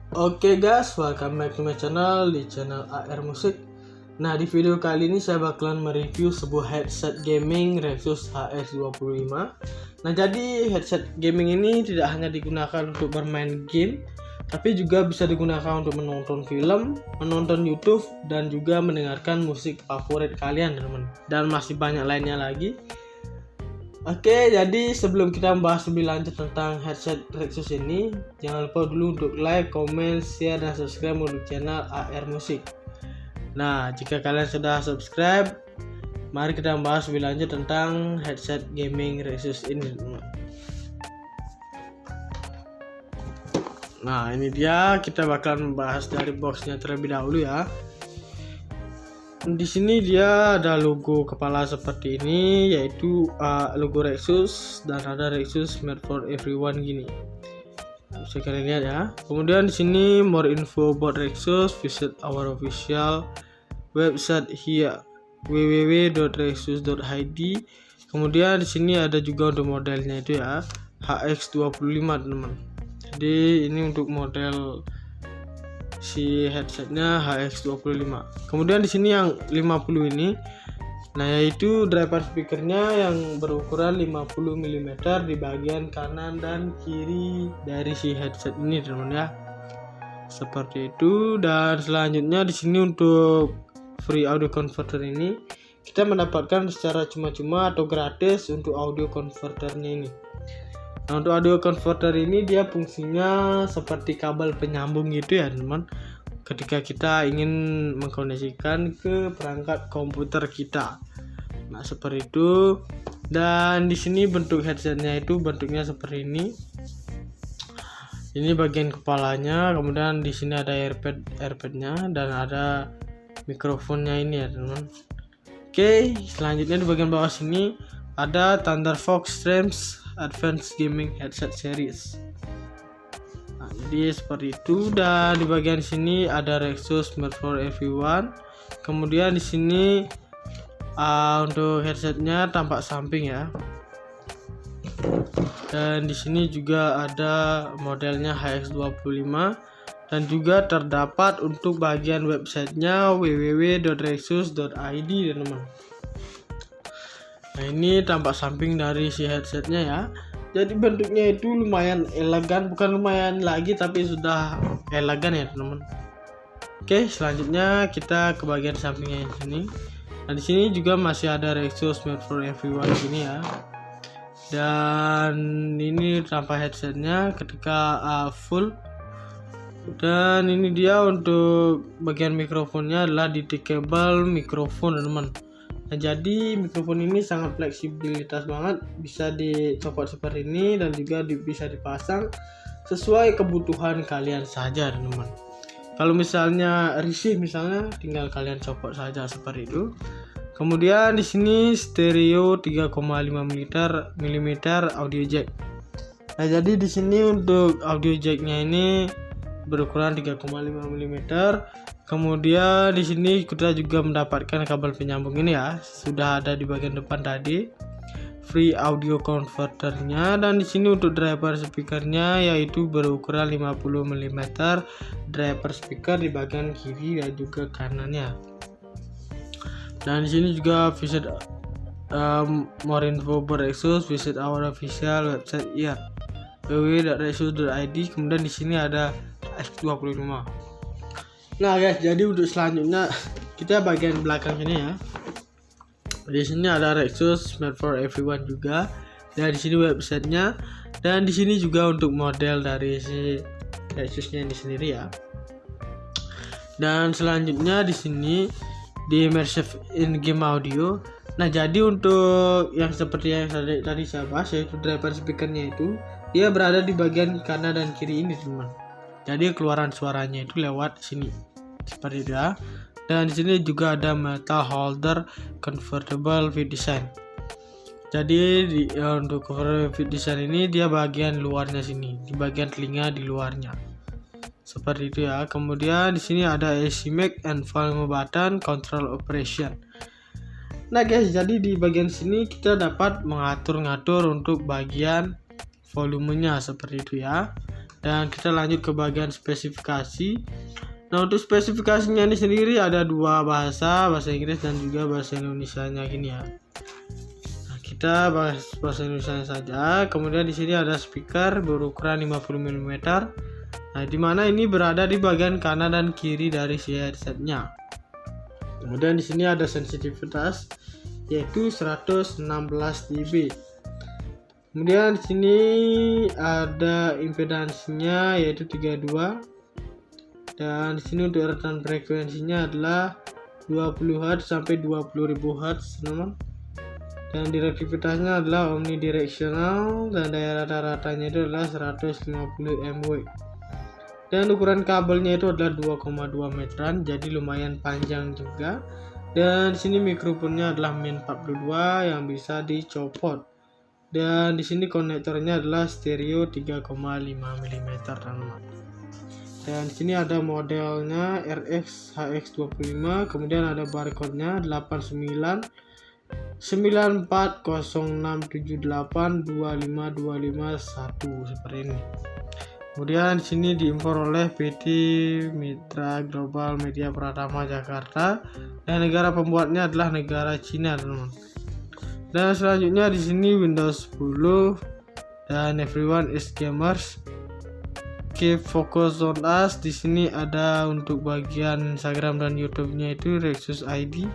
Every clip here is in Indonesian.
Oke guys, welcome back to my channel, di channel AR Musik. Nah, di video kali ini saya bakalan mereview sebuah headset gaming Rexus HS25. Nah, jadi headset gaming ini tidak hanya digunakan untuk bermain game, tapi juga bisa digunakan untuk menonton film, menonton YouTube, dan juga mendengarkan musik favorit kalian, teman-teman. Dan masih banyak lainnya lagi. Oke, jadi sebelum kita membahas lebih lanjut tentang headset Rexus ini, jangan lupa dulu untuk like, comment, share, dan subscribe untuk channel AR Musik. Nah, jika kalian sudah subscribe, mari kita membahas lebih lanjut tentang headset gaming Rexus ini. Nah, ini dia, kita bakalan membahas dari boxnya terlebih dahulu ya. Di sini dia ada logo kepala seperti ini, yaitu logo Rexus, dan ada Rexus made for everyone gini. Bisa kalian lihat ya. Kemudian di sini more info about Rexus, visit our official website here www.rexus.id. Kemudian di sini ada juga untuk modelnya itu ya, HX25 teman-teman. Jadi ini untuk model si headsetnya HX25. Kemudian di sini yang 50 ini, nah yaitu driver speakernya yang berukuran 50 mm di bagian kanan dan kiri dari si headset ini, teman-teman ya. Seperti itu. Dan selanjutnya di sini untuk free audio converter ini kita mendapatkan secara cuma-cuma atau gratis untuk audio converternya ini. Nah, untuk audio converter ini dia fungsinya seperti kabel penyambung gitu ya, teman. Ketika kita ingin mengkoneksikan ke perangkat komputer kita. Nah, seperti itu. Dan di sini bentuk headsetnya itu bentuknya seperti ini. Ini bagian kepalanya, kemudian di sini ada airpadnya dan ada mikrofonnya ini ya, teman. Oke, selanjutnya di bagian bawah sini ada Thunderfox Streams Advanced Gaming Headset Series. Nah, jadi seperti itu. Dan di bagian sini ada Rexus made for everyone. Kemudian di sini untuk headsetnya tampak samping ya. Dan di sini juga ada modelnya HX25 dan juga terdapat untuk bagian websitenya www.rexus.id, teman-teman. Nah, ini tampak samping dari si headsetnya ya. Jadi bentuknya itu lumayan elegan, bukan lumayan lagi tapi sudah elegan ya, teman-teman. Oke, selanjutnya kita ke bagian sampingnya yang sini. Nah, di sini juga masih ada Rexus made for everyone gini ya. Dan ini tampak headsetnya ketika full. Dan ini dia untuk bagian mikrofonnya adalah detachable mikrofon, teman-teman. Nah, jadi mikrofon ini sangat fleksibilitas banget, bisa dicopot seperti ini dan juga bisa dipasang sesuai kebutuhan kalian saja, teman-teman. Kalau misalnya risih misalnya, tinggal kalian copot saja seperti itu. Kemudian di sini stereo 3,5 mm audio jack. Nah, jadi di sini untuk audio jacknya ini berukuran 3,5 mm. Kemudian di sini kita juga mendapatkan kabel penyambung ini ya, sudah ada di bagian depan tadi. Free audio converternya, dan di sini untuk driver speakernya yaitu berukuran 50 mm driver speaker di bagian kiri dan juga kanannya. Dan di sini juga visit more info about Rexus, visit our official website here www.rexus.id. Kemudian di sini ada X25. Nah guys, jadi untuk selanjutnya kita bagian belakang sini ya. Di sini ada Rexus made for everyone juga. Dan di sini websitenya. Dan di sini juga untuk model dari si Rexusnya ini sendiri ya. Dan selanjutnya di sini di immersive in game audio. Nah, jadi untuk yang seperti yang tadi saya bahas, yaitu driver speakernya itu dia berada di bagian kanan dan kiri ini, teman. Jadi keluaran suaranya itu lewat sini seperti itu ya. Dan di sini juga ada metal holder convertible fit design. Jadi untuk cover fit design ini dia bagian luarnya sini, di bagian telinga di luarnya. Seperti itu ya. Kemudian di sini ada AC mic and volume button control operation. Nah guys, jadi di bagian sini kita dapat mengatur-ngatur untuk bagian volumenya seperti itu ya. Dan kita lanjut ke bagian spesifikasi. Nah, untuk spesifikasinya ini sendiri ada dua bahasa Inggris dan juga bahasa Indonesianya gini ya. Nah, kita bahas bahasa Indonesia saja. Kemudian di sini ada speaker berukuran 50 mm. Nah, di mana ini berada di bagian kanan dan kiri dari si headsetnya. Kemudian di sini ada sensitivitas yaitu 116 dB. Kemudian di sini ada impedansinya yaitu 32, dan di sini untuk rentan frekuensinya adalah 20 Hz sampai 20.000 Hz, teman. Dan direktivitasnya adalah omnidirectional dan daya rata-ratanya itu adalah 150 mW. Dan ukuran kabelnya itu adalah 2,2 meteran, jadi lumayan panjang juga. Dan di sini mikrofonnya adalah Min 42 yang bisa dicopot. Dan di sini konektornya adalah stereo 3,5 mm, teman. Dan di sini ada modelnya RX HX25, kemudian ada barcode-nya 89940678252551 seperti ini. Kemudian di sini diimpor oleh PT Mitra Global Media Pratama Jakarta dan negara pembuatnya adalah negara Cina, teman. Dan selanjutnya di sini Windows 10 dan everyone is gamers. Keep focus on us. Di sini ada untuk bagian Instagram dan YouTube-nya itu Rexus ID.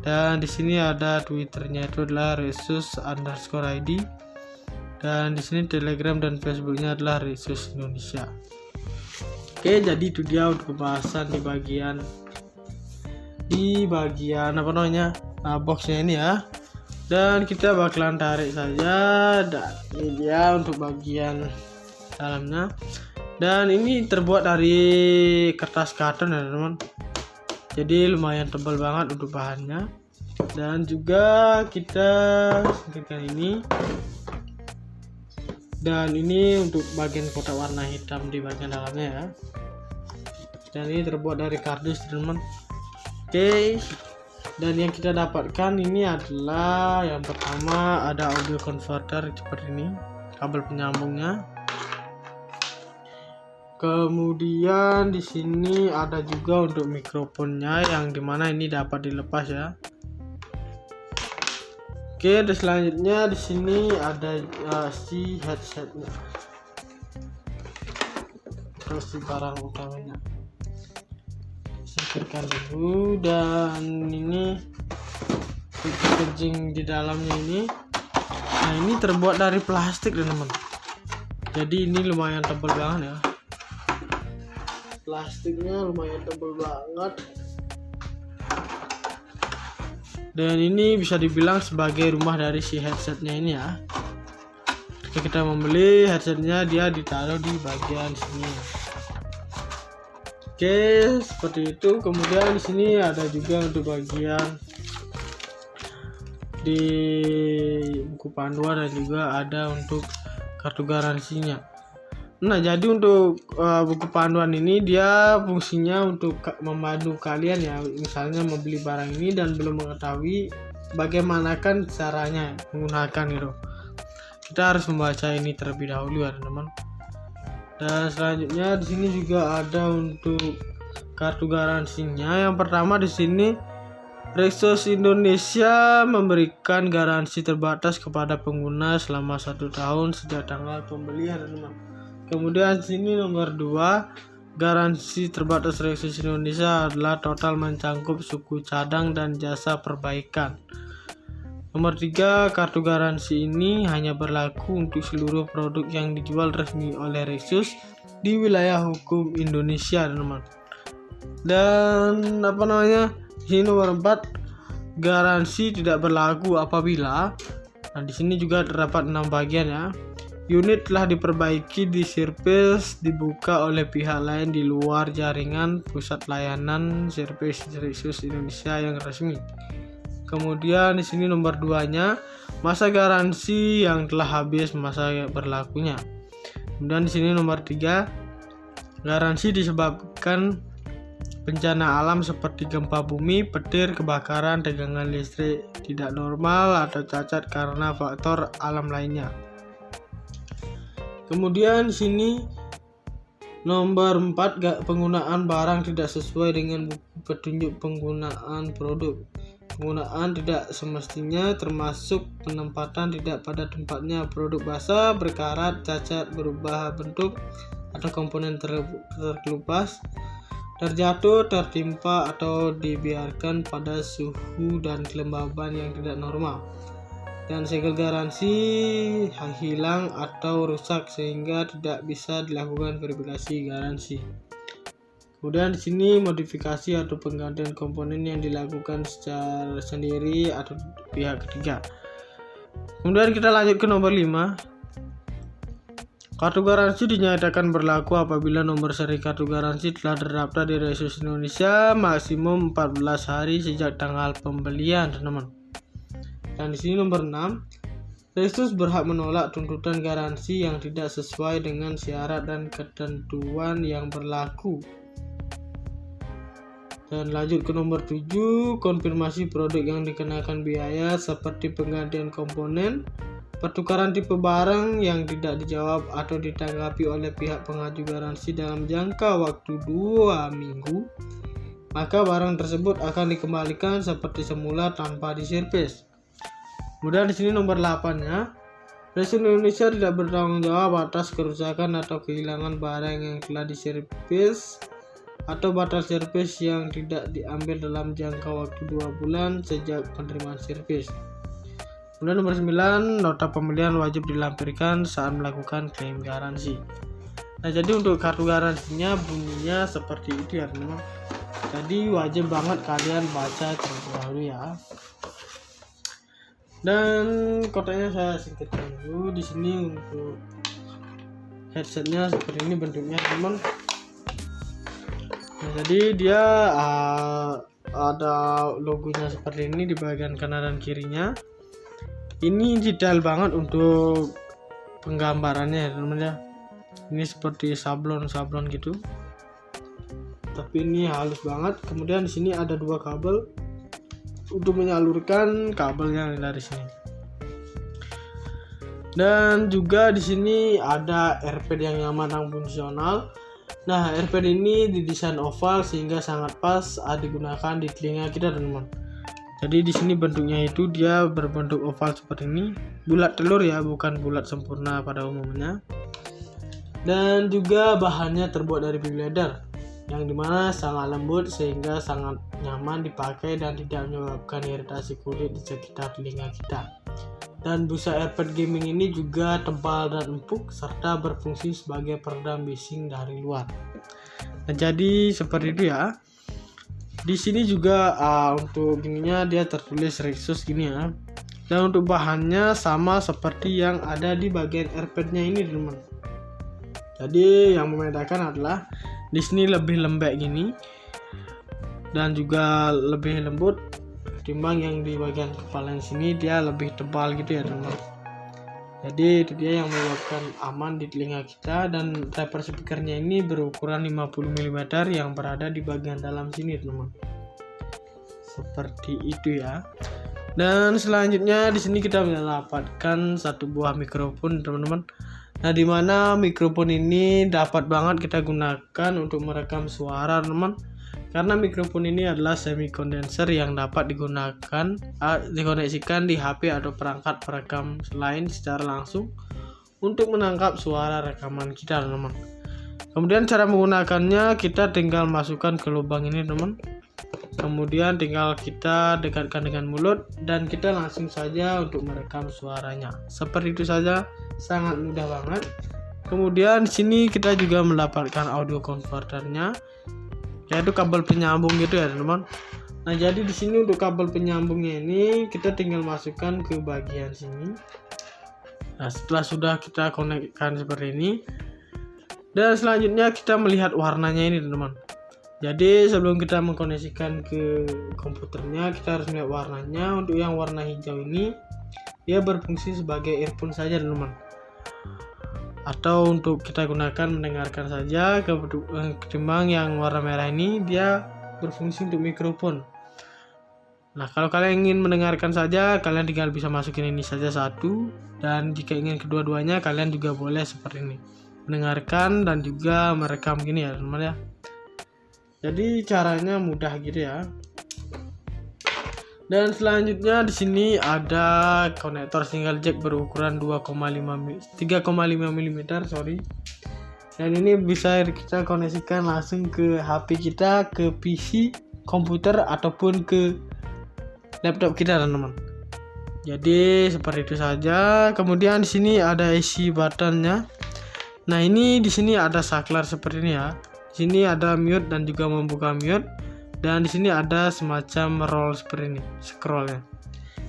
Dan di sini ada Twitter-nya itu adalah Rexus_ID. Dan di sini Telegram dan Facebook-nya adalah Rexus Indonesia. Oke, jadi itu dia untuk pembahasan di bagian boxnya ini ya. Dan kita bakalan tarik saja, dan ini dia untuk bagian dalamnya. Dan ini terbuat dari kertas karton ya teman, jadi lumayan tebal banget untuk bahannya. Dan juga kita singkirkan ini, dan ini untuk bagian kotak warna hitam di bagian dalamnya ya. Dan ini terbuat dari kardus teman. Oke. Dan yang kita dapatkan ini adalah yang pertama ada audio converter seperti ini, kabel penyambungnya. Kemudian di sini ada juga untuk mikrofonnya yang dimana ini dapat dilepas ya. Oke, dan selanjutnya di sini ada si headsetnya. Terus si barang utamanya. Singkirkan dulu, dan ini packaging di dalamnya ini. Nah, ini terbuat dari plastik teman-teman. Jadi ini lumayan tebal banget ya. Plastiknya lumayan tebal banget. Dan ini bisa dibilang sebagai rumah dari si headsetnya ini ya. Ketika kita membeli headsetnya, dia ditaruh di bagian sini. Oke, seperti itu. Kemudian di sini ada juga untuk bagian di buku panduan dan juga ada untuk kartu garansinya. Nah, jadi untuk buku panduan ini dia fungsinya untuk memandu kalian ya, misalnya membeli barang ini dan belum mengetahui bagaimanakah caranya menggunakan itu. Kita harus membaca ini terlebih dahulu ya, teman-teman. Dan selanjutnya di sini juga ada untuk kartu garansinya. Yang pertama di sini Rexus Indonesia memberikan garansi terbatas kepada pengguna selama 1 tahun sejak tanggal pembelian, teman-teman. Kemudian di sini nomor 2, garansi terbatas Rexus Indonesia adalah total mencangkup suku cadang dan jasa perbaikan. Nomor 3, kartu garansi ini hanya berlaku untuk seluruh produk yang dijual resmi oleh Rexus di wilayah hukum Indonesia, teman-teman. Dan ini nomor 4, garansi tidak berlaku apabila. Nah, di sini juga terdapat 6 bagian ya. Unit telah diperbaiki di servis dibuka oleh pihak lain di luar jaringan pusat layanan servis Rexus Indonesia yang resmi. Kemudian di sini nomor 2-nya, masa garansi yang telah habis masa berlakunya. Kemudian di sini nomor 3, garansi disebabkan bencana alam seperti gempa bumi, petir, kebakaran, tegangan listrik tidak normal atau cacat karena faktor alam lainnya. Kemudian di sini Nomor 4, penggunaan barang tidak sesuai dengan buku petunjuk penggunaan produk. Penggunaan tidak semestinya termasuk penempatan tidak pada tempatnya produk basah, berkarat, cacat, berubah bentuk, atau komponen terkelupas, terjatuh, tertimpa, atau dibiarkan pada suhu dan kelembaban yang tidak normal. Dan segel garansi hilang atau rusak sehingga tidak bisa dilakukan verifikasi garansi. Kemudian di sini modifikasi atau penggantian komponen yang dilakukan secara sendiri atau pihak ketiga. Kemudian kita lanjut ke nomor 5. Kartu garansi dinyatakan berlaku apabila nomor seri kartu garansi telah terdaftar di Resus Indonesia maksimum 14 hari sejak tanggal pembelian, teman-teman. Dan di sini nomor 6, Resus berhak menolak tuntutan garansi yang tidak sesuai dengan syarat dan ketentuan yang berlaku. Dan lanjut ke nomor 7, konfirmasi produk yang dikenakan biaya seperti penggantian komponen, pertukaran tipe barang yang tidak dijawab atau ditanggapi oleh pihak pengaju garansi dalam jangka waktu 2 minggu, maka barang tersebut akan dikembalikan seperti semula tanpa diservis. Kemudian di sini nomor 8-nya, Resus Indonesia tidak bertanggung jawab atas kerusakan atau kehilangan barang yang telah diservis atau batal servis yang tidak diambil dalam jangka waktu 2 bulan sejak penerimaan servis. Kemudian nomor 9, nota pembelian wajib dilampirkan saat melakukan klaim garansi. Nah, jadi untuk kartu garansinya bunyinya seperti itu ya, teman-teman. Jadi wajib banget kalian baca terlebih dahulu ya. Dan kotaknya saya singkirkan dulu. Di sini untuk headsetnya seperti ini bentuknya, teman. Nah, jadi dia ada logonya seperti ini di bagian kanan dan kirinya. Ini detail banget untuk penggambarannya, teman-teman ya. Ini seperti sablon gitu. Tapi ini halus banget. Kemudian di sini ada 2 kabel untuk menyalurkan kabelnya dari sini. Dan juga di sini ada AirPad yang nyaman dan fungsional. Nah, AirPad ini didesain oval sehingga sangat pas digunakan di telinga kita, teman-teman. Jadi di sini bentuknya itu dia berbentuk oval seperti ini, bulat telur ya, bukan bulat sempurna pada umumnya. Dan juga bahannya terbuat dari baby leather, yang dimana sangat lembut sehingga sangat nyaman dipakai dan tidak menyebabkan iritasi kulit di sekitar telinga kita. Dan busa AirPad gaming ini juga tebal dan empuk serta berfungsi sebagai peredam bising dari luar. Nah, jadi seperti itu ya. Di sini juga untuk ininya dia tertulis Resus gini ya. Dan untuk bahannya sama seperti yang ada di bagian AirPad-nya ini, teman-teman. Jadi yang membedakan adalah di sini lebih lembek gini dan juga lebih lembut ketimbang yang di bagian kepala sini dia lebih tebal gitu ya, teman-teman. Jadi itu dia yang menyebabkan aman di telinga kita. Dan driver speakernya ini berukuran 50 mm yang berada di bagian dalam sini, teman-teman. Seperti itu ya. Dan selanjutnya di sini kita mendapatkan satu buah mikrofon, teman-teman. Nah, di mana mikrofon ini dapat banget kita gunakan untuk merekam suara, teman-teman. Karena mikrofon ini adalah semi kondenser yang dapat dikoneksikan di HP atau perangkat perekam lain secara langsung untuk menangkap suara rekaman kita, teman-teman. Kemudian cara menggunakannya, kita tinggal masukkan ke lubang ini, teman. Kemudian tinggal kita dekatkan dengan mulut dan kita langsung saja untuk merekam suaranya. Seperti itu saja, sangat mudah banget. Kemudian di sini kita juga mendapatkan audio converternya, yaitu kabel penyambung gitu ya, teman-teman. Nah, jadi di sini untuk kabel penyambungnya ini kita tinggal masukkan ke bagian sini. Nah, setelah sudah kita konekkan seperti ini, dan selanjutnya kita melihat warnanya ini, teman-teman. Jadi sebelum kita mengkoneksikan ke komputernya, kita harus melihat warnanya. Untuk yang warna hijau ini dia berfungsi sebagai earphone saja, teman-teman. Atau untuk kita gunakan mendengarkan saja. Ketimbang yang warna merah ini dia berfungsi untuk mikrofon. Nah, kalau kalian ingin mendengarkan saja, kalian tinggal bisa masukin ini saja satu. Dan jika ingin kedua-duanya, kalian juga boleh seperti ini. mendengarkan dan juga merekam gini ya teman-teman ya. Jadi caranya mudah gitu ya. Dan selanjutnya di sini ada konektor single jack berukuran 3,5 mm, sorry. Dan ini bisa kita koneksikan langsung ke HP kita, ke PC, komputer ataupun ke laptop kita teman-teman. Jadi seperti itu saja. Kemudian di sini ada isi buttonnya. Nah, ini di sini ada saklar seperti ini ya. Di sini ada mute dan juga membuka mute. Dan di sini ada semacam roll seperti ini, scrollnya.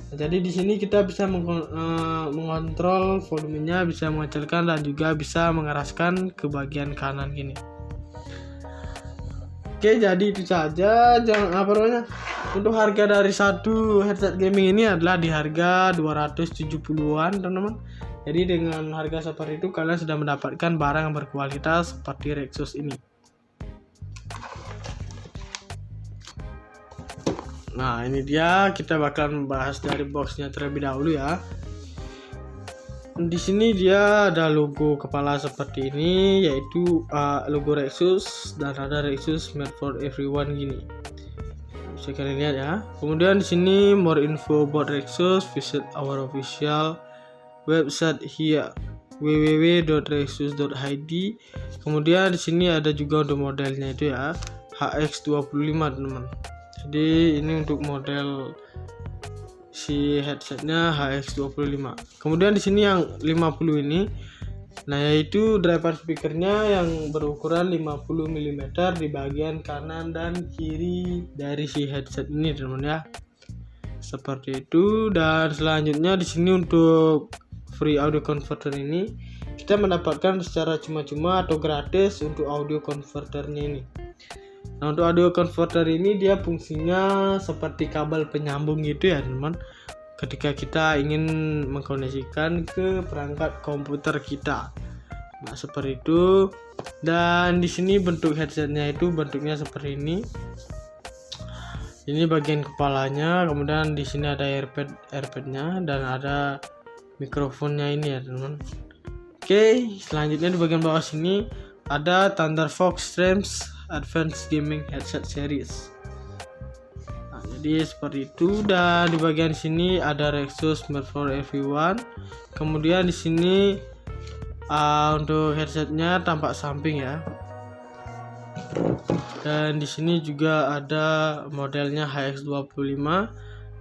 Nah, jadi di sini kita bisa mengontrol volumenya, bisa mengecilkan dan juga bisa mengeraskan ke bagian kanan gini. Oke, jadi itu saja. Jangan untuk harga dari satu headset gaming ini adalah di harga 270-an teman-teman. Jadi dengan harga seperti itu kalian sudah mendapatkan barang yang berkualitas seperti Rexus ini. Nah, ini dia, kita bakalan membahas dari boxnya terlebih dahulu ya. Di sini dia ada logo kepala seperti ini, yaitu logo Rexus, dan ada Rexus made for everyone gini. Bisa kalian lihat ya. Kemudian di sini more info about Rexus, visit our official website here www.rexus.id. Kemudian di sini ada juga untuk modelnya itu ya, HX25 teman-teman. Jadi ini untuk model si headsetnya HX25. Kemudian di sini yang 50 ini, nah yaitu driver speakernya yang berukuran 50 mm di bagian kanan dan kiri dari si headset ini teman-teman ya. Seperti itu. Dan selanjutnya di sini untuk free audio converter ini kita mendapatkan secara cuma-cuma atau gratis untuk audio converternya ini. Nah, untuk audio converter ini dia fungsinya seperti kabel penyambung gitu ya teman-teman, ketika kita ingin mengkoneksikan ke perangkat komputer kita. Nah, seperti itu. Dan di sini bentuk headsetnya itu bentuknya seperti ini. Ini bagian kepalanya, kemudian di sini ada airpadnya dan ada mikrofonnya ini ya teman-teman. Oke, selanjutnya di bagian bawah sini ada Thunder Fox Streams Advanced Gaming Headset Series. Nah, jadi seperti itu. Dan di bagian sini ada Rexus made for everyone. Kemudian di sini untuk headsetnya tampak samping ya. Dan di sini juga ada modelnya HX25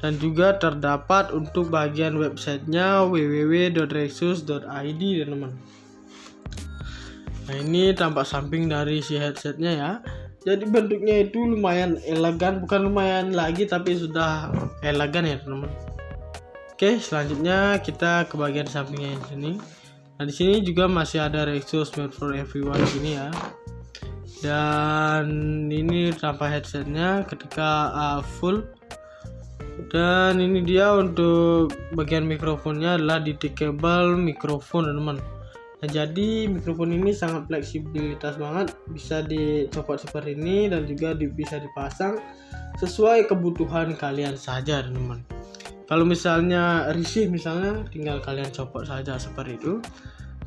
dan juga terdapat untuk bagian websitenya www.rexus.id teman-teman. Nah, ini tampak samping dari si headsetnya ya. Jadi bentuknya itu lumayan elegan, bukan lumayan lagi tapi sudah elegan ya teman-teman. Oke, selanjutnya kita ke bagian sampingnya di sini. Nah, di sini juga masih ada Rexus made for everyone gini ya. Dan ini tampak headsetnya ketika full. Dan ini dia untuk bagian mikrofonnya adalah detachable mikrofon teman-teman. Nah, jadi mikrofon ini sangat fleksibilitas banget, bisa dicopot seperti ini dan juga bisa dipasang sesuai kebutuhan kalian saja teman-teman. Kalau misalnya risih misalnya tinggal kalian copot saja seperti itu.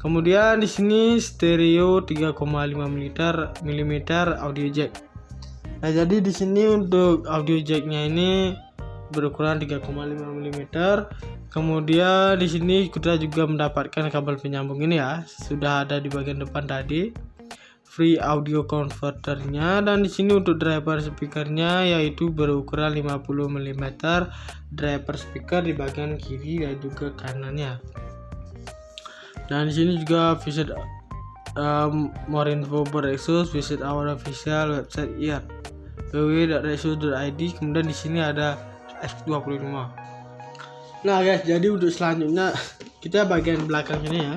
Kemudian di sini stereo 3,5 mm audio jack. Nah, jadi di sini untuk audio jacknya ini berukuran 3,5 mm. Kemudian di sini kita juga mendapatkan kabel penyambung ini ya, sudah ada di bagian depan tadi. Free audio converternya, dan di sini untuk driver speakernya yaitu berukuran 50 mm driver speaker di bagian kiri dan juga kanannya. Dan di sini juga visit more info about Rexus, visit our official website here www.rexus.id. Kemudian di sini ada X25. Nah guys, jadi untuk selanjutnya kita bagian belakang ini ya.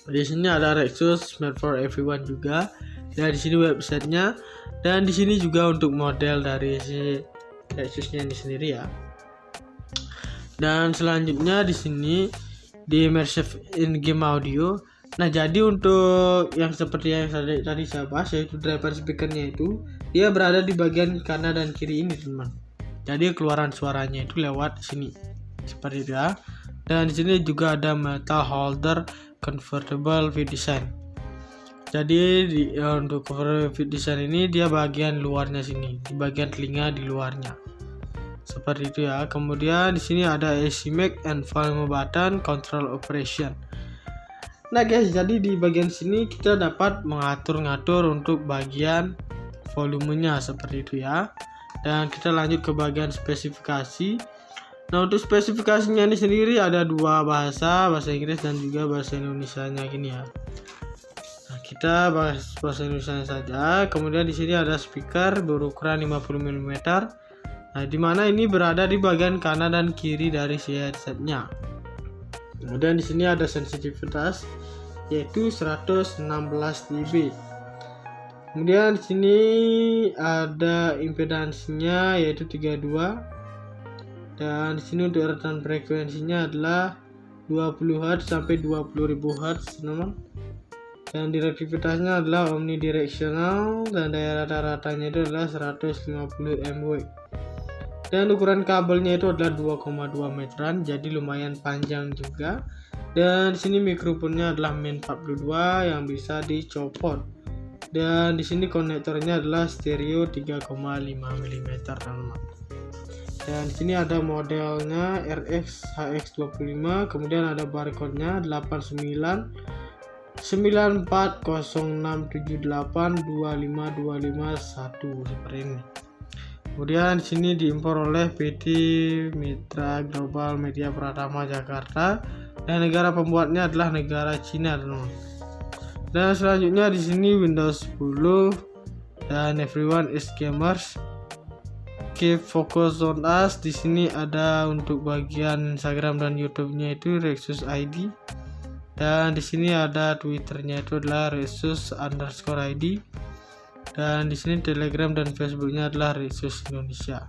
Di sini ada Rexus made for everyone juga. Dan di sini websitenya. Dan di sini juga untuk model dari si Rexusnya ini sendiri ya. Dan selanjutnya di sini di immersive in-game audio. Nah, jadi untuk yang seperti yang tadi saya bahas, yaitu driver speakernya itu dia berada di bagian kanan dan kiri ini teman. Jadi keluaran suaranya itu lewat sini seperti itu ya. Dan di sini juga ada metal holder convertible feed design. Jadi untuk convertible feed design ini dia bagian luarnya sini, di bagian telinga di luarnya. Seperti itu ya. Kemudian di sini ada AC mic and volume button control operation. Nah guys, jadi di bagian sini kita dapat mengatur-ngatur untuk bagian volumenya seperti itu ya. Dan kita lanjut ke bagian spesifikasi. Nah untuk spesifikasinya ini sendiri ada dua bahasa Inggris dan juga bahasa Indonesianya gini ya. Nah kita bahas bahasa Indonesianya saja. Kemudian di sini ada speaker berukuran 50 mm. Nah dimana ini berada di bagian kanan dan kiri dari si headsetnya. Kemudian di sini ada sensitivitas yaitu 116 dB. Kemudian di sini ada impedansinya yaitu 32. Dan di sini untuk urutan frekuensinya adalah 20 Hz sampai 20.000 Hz, teman-teman. Dan direktivitasnya adalah omnidirectional dan daya rata-ratanya itu adalah 150 mW. Dan ukuran kabelnya itu adalah 2,2 meteran, jadi lumayan panjang juga. Dan di sini mikrofonnya adalah Min 42 yang bisa dicopot. Dan di sini konektornya adalah stereo 3,5 mm, teman-teman. Dan di sini ada modelnya RX HX25, kemudian ada barcode-nya 899067825251 seperti ini. Kemudian di sini diimpor oleh PT Mitra Global Media Pratama Jakarta dan negara pembuatnya adalah negara Cina, teman-teman. Dan selanjutnya di sini Windows 10 dan everyone is gamers. Keep focus on us. Di sini ada untuk bagian Instagram dan YouTube-nya itu Rexus ID. Dan di sini ada Twitter-nya itu adalah Rexus_ID. Dan di sini Telegram dan Facebooknya adalah Rexus Indonesia.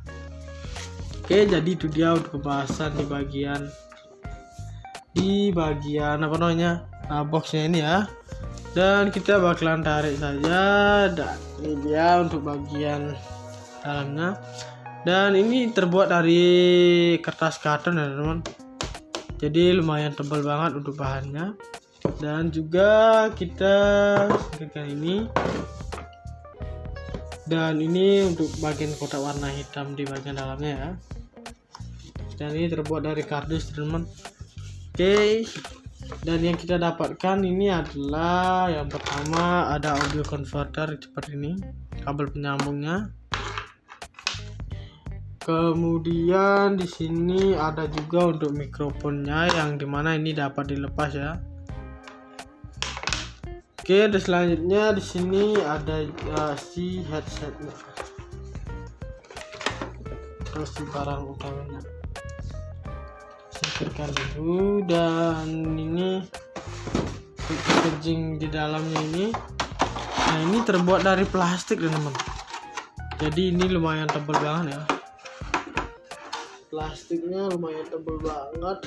Oke, jadi itu dia untuk pembahasan di bagian apa namanya boxnya ini ya. Dan kita bakalan tarik saja. Dan ini dia untuk bagian dalamnya. Dan ini terbuat dari kertas karton ya teman-teman. Jadi lumayan tebal banget untuk bahannya. Dan juga kita singkirkan ini. Dan ini untuk bagian kotak warna hitam di bagian dalamnya ya. Dan ini terbuat dari kardus teman-teman. Oke. Dan yang kita dapatkan ini adalah yang pertama ada audio converter seperti ini, kabel penyambungnya. Kemudian di sini ada juga untuk mikrofonnya yang dimana ini dapat dilepas ya. Oke, dan selanjutnya di sini ada si headsetnya. Terus si barang utamanya. Singkirkan dulu dan ini packaging di dalamnya ini. Nah, ini terbuat dari plastik teman-teman. Jadi ini lumayan tebal banget ya. Plastiknya lumayan tebal banget.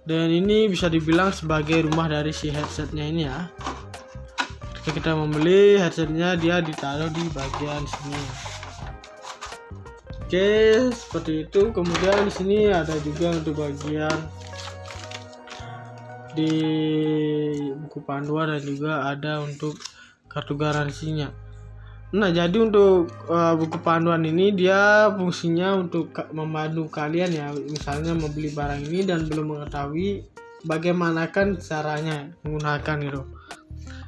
Dan ini bisa dibilang sebagai rumah dari si headsetnya ini ya. Ketika kita membeli headsetnya, dia ditaruh di bagian sini. Oke, seperti itu. Kemudian di sini ada juga untuk bagian di buku panduan dan juga ada untuk kartu garansinya. Nah, jadi untuk buku panduan ini dia fungsinya untuk membantu kalian ya, misalnya membeli barang ini dan belum mengetahui bagaimanakah caranya menggunakan gitu.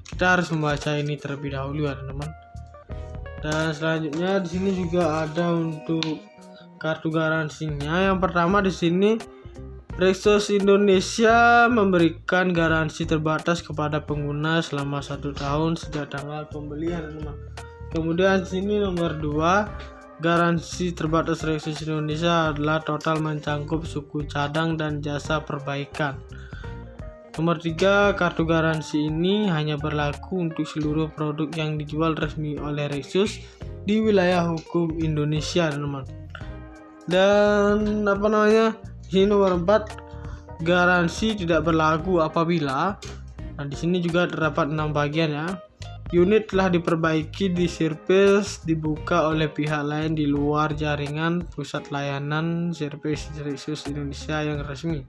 Kita harus membaca ini terlebih dahulu ya, teman-teman. Dan selanjutnya di sini juga ada untuk kartu garansinya. Yang pertama di sini Rexus Indonesia memberikan garansi terbatas kepada pengguna selama 1 tahun sejak tanggal pembelian, teman-teman. Kemudian sini nomor 2, garansi terbatas Rexus Indonesia adalah total mencangkup suku cadang dan jasa perbaikan. Nomor 3, kartu garansi ini hanya berlaku untuk seluruh produk yang dijual resmi oleh Rexus di wilayah hukum Indonesia, teman-teman. Dan ini nomor 4, garansi tidak berlaku apabila. Nah, di sini juga terdapat 6 bagian ya. Unit telah diperbaiki di servis dibuka oleh pihak lain di luar jaringan pusat layanan servis Rexus Indonesia yang resmi.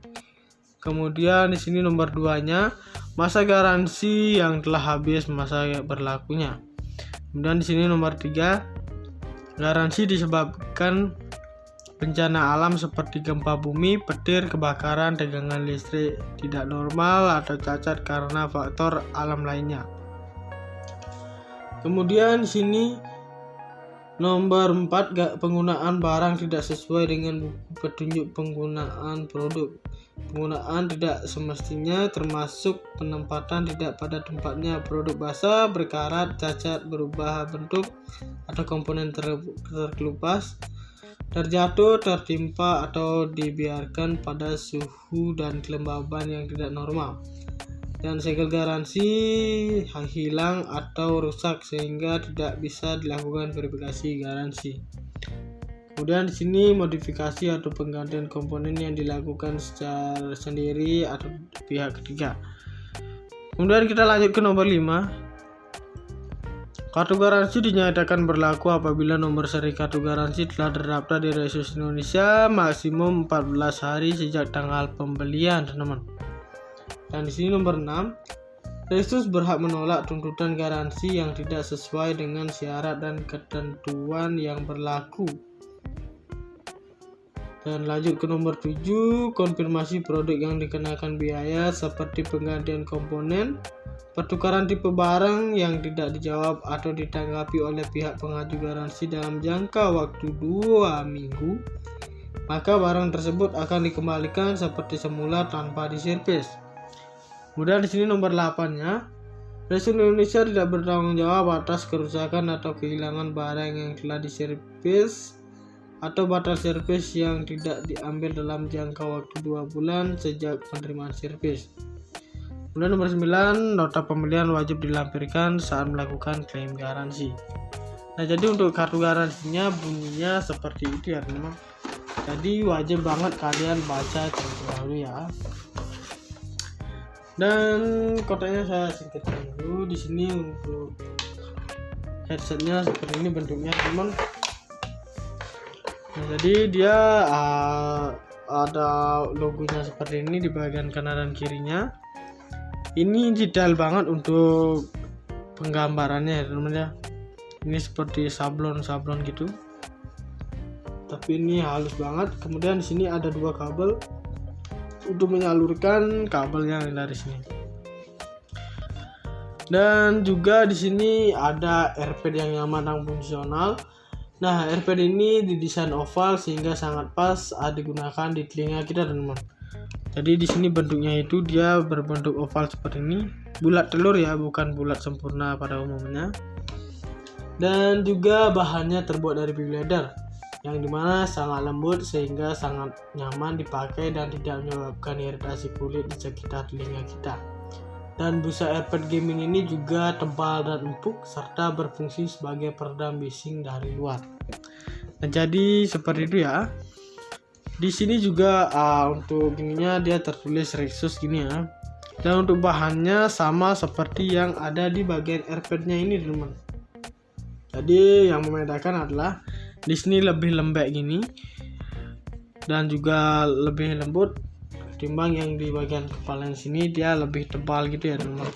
Kemudian di sini nomor 2-nya masa garansi yang telah habis masa berlakunya. Kemudian di sini nomor 3, garansi disebabkan bencana alam seperti gempa bumi, petir, kebakaran, tegangan listrik tidak normal atau cacat karena faktor alam lainnya. Kemudian di sini nomor 4, penggunaan barang tidak sesuai dengan buku petunjuk penggunaan produk. Penggunaan tidak semestinya termasuk penempatan tidak pada tempatnya, produk basah, berkarat, cacat, berubah bentuk, atau komponen terkelupas, terjatuh, tertimpa, atau dibiarkan pada suhu dan kelembaban yang tidak normal. Dan segel garansi hilang atau rusak sehingga tidak bisa dilakukan verifikasi garansi. Kemudian di sini modifikasi atau penggantian komponen yang dilakukan secara sendiri atau pihak ketiga. Kemudian kita lanjut ke nomor 5. Kartu garansi dinyatakan berlaku apabila nomor seri kartu garansi telah terdaftar di Resus Indonesia maksimum 14 hari sejak tanggal pembelian, teman-teman. Dan di sini nomor 6, Resus berhak menolak tuntutan garansi yang tidak sesuai dengan syarat dan ketentuan yang berlaku. Dan lanjut ke nomor 7, konfirmasi produk yang dikenakan biaya seperti penggantian komponen, pertukaran tipe barang yang tidak dijawab atau ditanggapi oleh pihak pengaju garansi dalam jangka waktu 2 minggu, maka barang tersebut akan dikembalikan seperti semula tanpa diservis. Kemudian di sini nomor 8-nya, Resus Indonesia tidak bertanggung jawab atas kerusakan atau kehilangan barang yang telah diservis atau batal servis yang tidak diambil dalam jangka waktu 2 bulan sejak penerimaan servis. Kemudian nomor 9, nota pembelian wajib dilampirkan saat melakukan klaim garansi. Nah, jadi untuk kartu garansinya bunyinya seperti itu ya, teman-teman. Jadi wajib banget kalian baca terlebih dahulu ya. Dan kotaknya saya singkatkan dulu. Di sini untuk headsetnya seperti ini bentuknya, teman. Nah, jadi dia ada logonya seperti ini di bagian kanan dan kirinya. Ini detail banget untuk penggambarannya ya, teman ya. Ini seperti sablon gitu. Tapi ini halus banget. Kemudian di sini ada 2 kabel untuk menyalurkan kabelnya dari sini. Dan juga di sini ada airpad yang nyaman dan fungsional. Nah, airpad ini didesain oval sehingga sangat pas digunakan di telinga kita, teman-teman. Jadi di sini bentuknya itu dia berbentuk oval seperti ini, bulat telur ya, bukan bulat sempurna pada umumnya. Dan juga bahannya terbuat dari big leather, yang dimana sangat lembut sehingga sangat nyaman dipakai dan tidak menyebabkan iritasi kulit di sekitar telinga kita. Dan busa AirPod gaming ini juga tebal dan empuk serta berfungsi sebagai peredam bising dari luar. Nah, jadi seperti itu ya. Di sini juga untuk ininya dia tertulis Resus gini ya. Dan untuk bahannya sama seperti yang ada di bagian AirPod-nya ini, teman-teman. Jadi yang membedakan adalah di sini lebih lembek gini dan juga lebih lembut ketimbang yang di bagian kepala sini, dia lebih tebal gitu ya, teman-teman.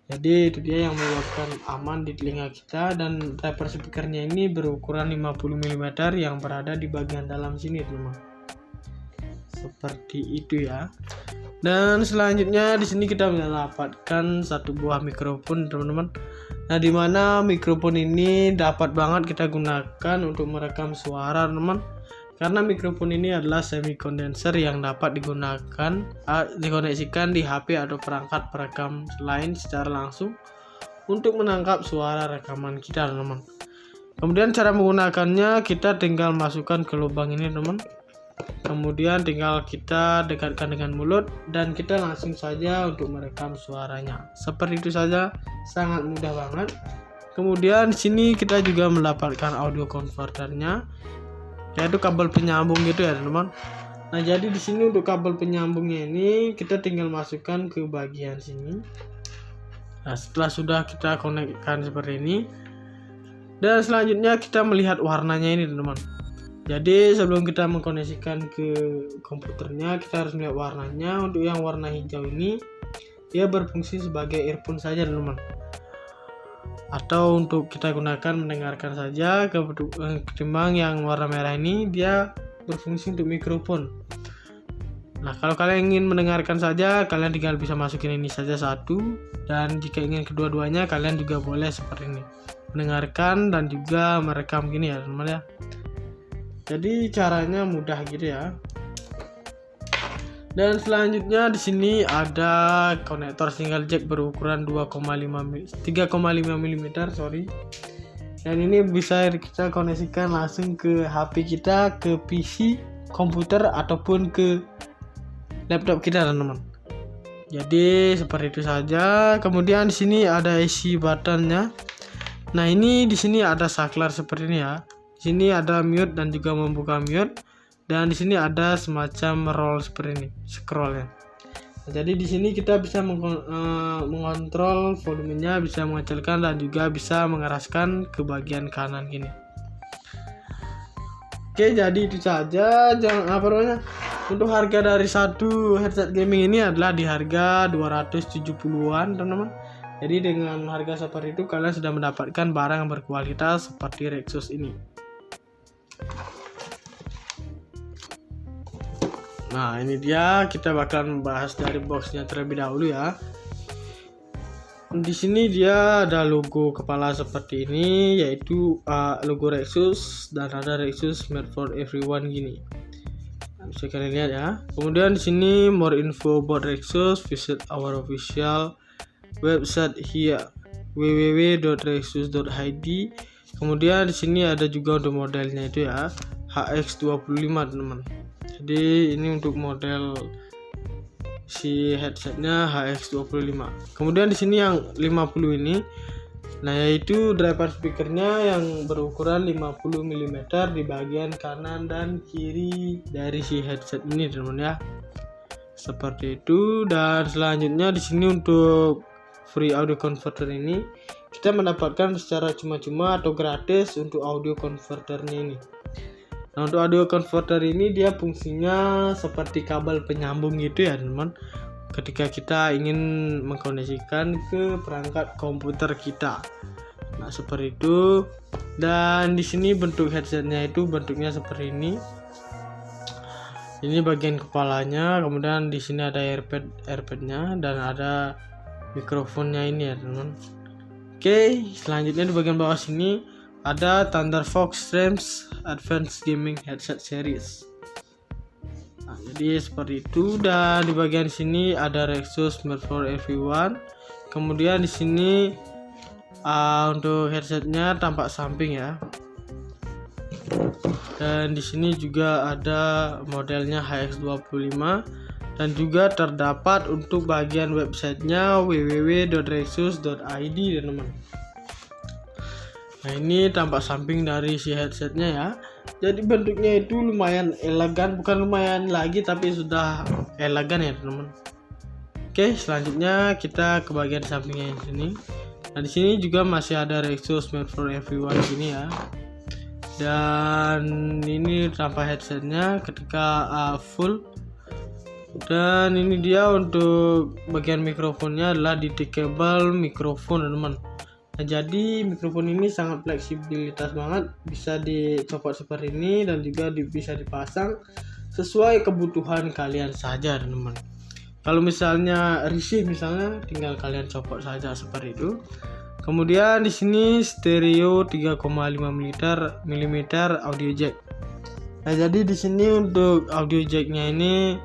Jadi itu dia yang menyebabkan aman di telinga kita. Dan driver speakernya ini berukuran 50 mm yang berada di bagian dalam sini, teman-teman. Seperti itu ya. Dan selanjutnya di sini kita mendapatkan satu buah mikrofon, teman-teman. Nah, di mana mikrofon ini dapat banget kita gunakan untuk merekam suara, teman-teman. Karena mikrofon ini adalah semi kondenser yang dapat dikoneksikan di HP atau perangkat perekam lain secara langsung untuk menangkap suara rekaman kita, teman-teman. Kemudian cara menggunakannya, kita tinggal masukkan ke lubang ini, teman. Kemudian tinggal kita dekatkan dengan mulut dan kita langsung saja untuk merekam suaranya. Seperti itu saja, sangat mudah banget. Kemudian di sini kita juga mendapatkan audio converternya, yaitu kabel penyambung gitu ya, teman-teman. Nah, jadi di sini untuk kabel penyambungnya ini kita tinggal masukkan ke bagian sini. Nah, setelah sudah kita konekkan seperti ini, dan selanjutnya kita melihat warnanya ini, teman-teman. Jadi sebelum kita mengkoneksikan ke komputernya, kita harus melihat warnanya. Untuk yang warna hijau ini, dia berfungsi sebagai earphone saja teman-teman. Atau untuk kita gunakan mendengarkan saja. Ketimbang yang warna merah ini, dia berfungsi untuk mikrofon. Nah, kalau kalian ingin mendengarkan saja, kalian tinggal bisa masukin ini saja satu. Dan jika ingin kedua-duanya, kalian juga boleh seperti ini, mendengarkan dan juga merekam gini ya teman-teman ya. Jadi caranya mudah gitu ya. Dan selanjutnya di sini ada konektor single jack berukuran 3,5 mm, Dan ini bisa kita koneksikan langsung ke HP kita, ke PC, komputer ataupun ke laptop kita teman-teman. Jadi seperti itu saja. Kemudian di sini ada isi buttonnya. Nah, ini di sini ada saklar seperti ini ya. Di sini ada mute dan juga membuka mute, dan di sini ada semacam roll seperti ini, scrollnya. Nah, jadi di sini kita bisa mengontrol volumenya, bisa mengecilkan dan juga bisa mengeraskan ke bagian kanan gini. Oke, jadi itu saja. Untuk harga dari satu headset gaming ini adalah di harga 270-an teman-teman. Jadi dengan harga seperti itu kalian sudah mendapatkan barang yang berkualitas seperti Rexus ini. Nah, ini dia, kita bakalan membahas dari boxnya terlebih dahulu ya. Di sini dia ada logo kepala seperti ini, yaitu logo Rexus, dan ada Rexus made for everyone gini. Nah, bisa kalian lihat ya. Kemudian di sini more info about Rexus, visit our official website here, www.rexus.id. Kemudian di sini ada juga untuk modelnya itu ya, HX25 teman-teman. Jadi ini untuk model si headsetnya HX25. Kemudian di sini yang 50 ini, nah yaitu driver speakernya yang berukuran 50 mm di bagian kanan dan kiri dari si headset ini teman-teman ya. Seperti itu. Dan selanjutnya di sini untuk free audio converter ini kita mendapatkan secara cuma-cuma atau gratis untuk audio converternya ini. Nah, untuk audio converter ini dia fungsinya seperti kabel penyambung gitu ya teman-teman, ketika kita ingin mengkoneksikan ke perangkat komputer kita. Nah, seperti itu. Dan di sini bentuk headsetnya itu bentuknya seperti ini. Ini bagian kepalanya, kemudian di sini ada airpadnya dan ada mikrofonnya ini ya teman-teman. Oke, selanjutnya di bagian bawah sini ada Thunderfox Streams Advanced Gaming Headset Series. Nah, jadi seperti itu. Dan di bagian sini ada Rexus made for everyone. Kemudian di sini untuk headsetnya tampak samping ya. Dan di sini juga ada modelnya HX25 dan juga terdapat untuk bagian websitenya www.rexus.id teman-teman. Nah, ini tampak samping dari si headsetnya ya. Jadi bentuknya itu lumayan elegan, bukan lumayan lagi tapi sudah elegan ya teman-teman. Oke, selanjutnya kita ke bagian sampingnya yang sini. Nah, di sini juga masih ada Rexus made for everyone gini ya. Dan ini tampak headsetnya ketika full. Dan ini dia untuk bagian mikrofonnya adalah detachable mikrofon teman-teman. Nah, jadi mikrofon ini sangat fleksibilitas banget, bisa dicopot seperti ini dan juga bisa dipasang sesuai kebutuhan kalian saja teman-teman. Kalau misalnya risih misalnya, tinggal kalian copot saja seperti itu. Kemudian di sini stereo 3,5 mm audio jack. Nah, jadi di sini untuk audio jacknya ini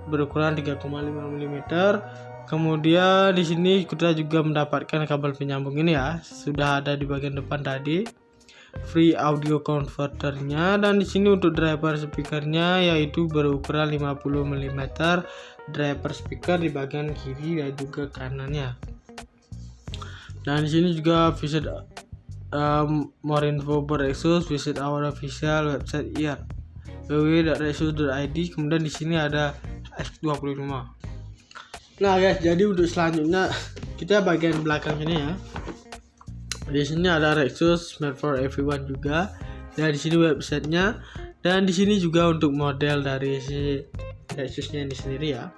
berukuran 3,5 mm. Kemudian di sini kita juga mendapatkan kabel penyambung ini ya, sudah ada di bagian depan tadi. Free audio converternya, dan di sini untuk driver speakernya yaitu berukuran 50 mm driver speaker di bagian kiri dan juga kanannya. Dan di sini juga visit more info about Rexus, visit our official website here, www.rexus.id. Kemudian di sini ada X25. Nah guys, jadi untuk selanjutnya kita bagian belakang ini ya. Di sini ada Rexus made for everyone juga. Dan di sini websitenya Dan di sini juga untuk model dari si Lexusnya ini sendiri ya.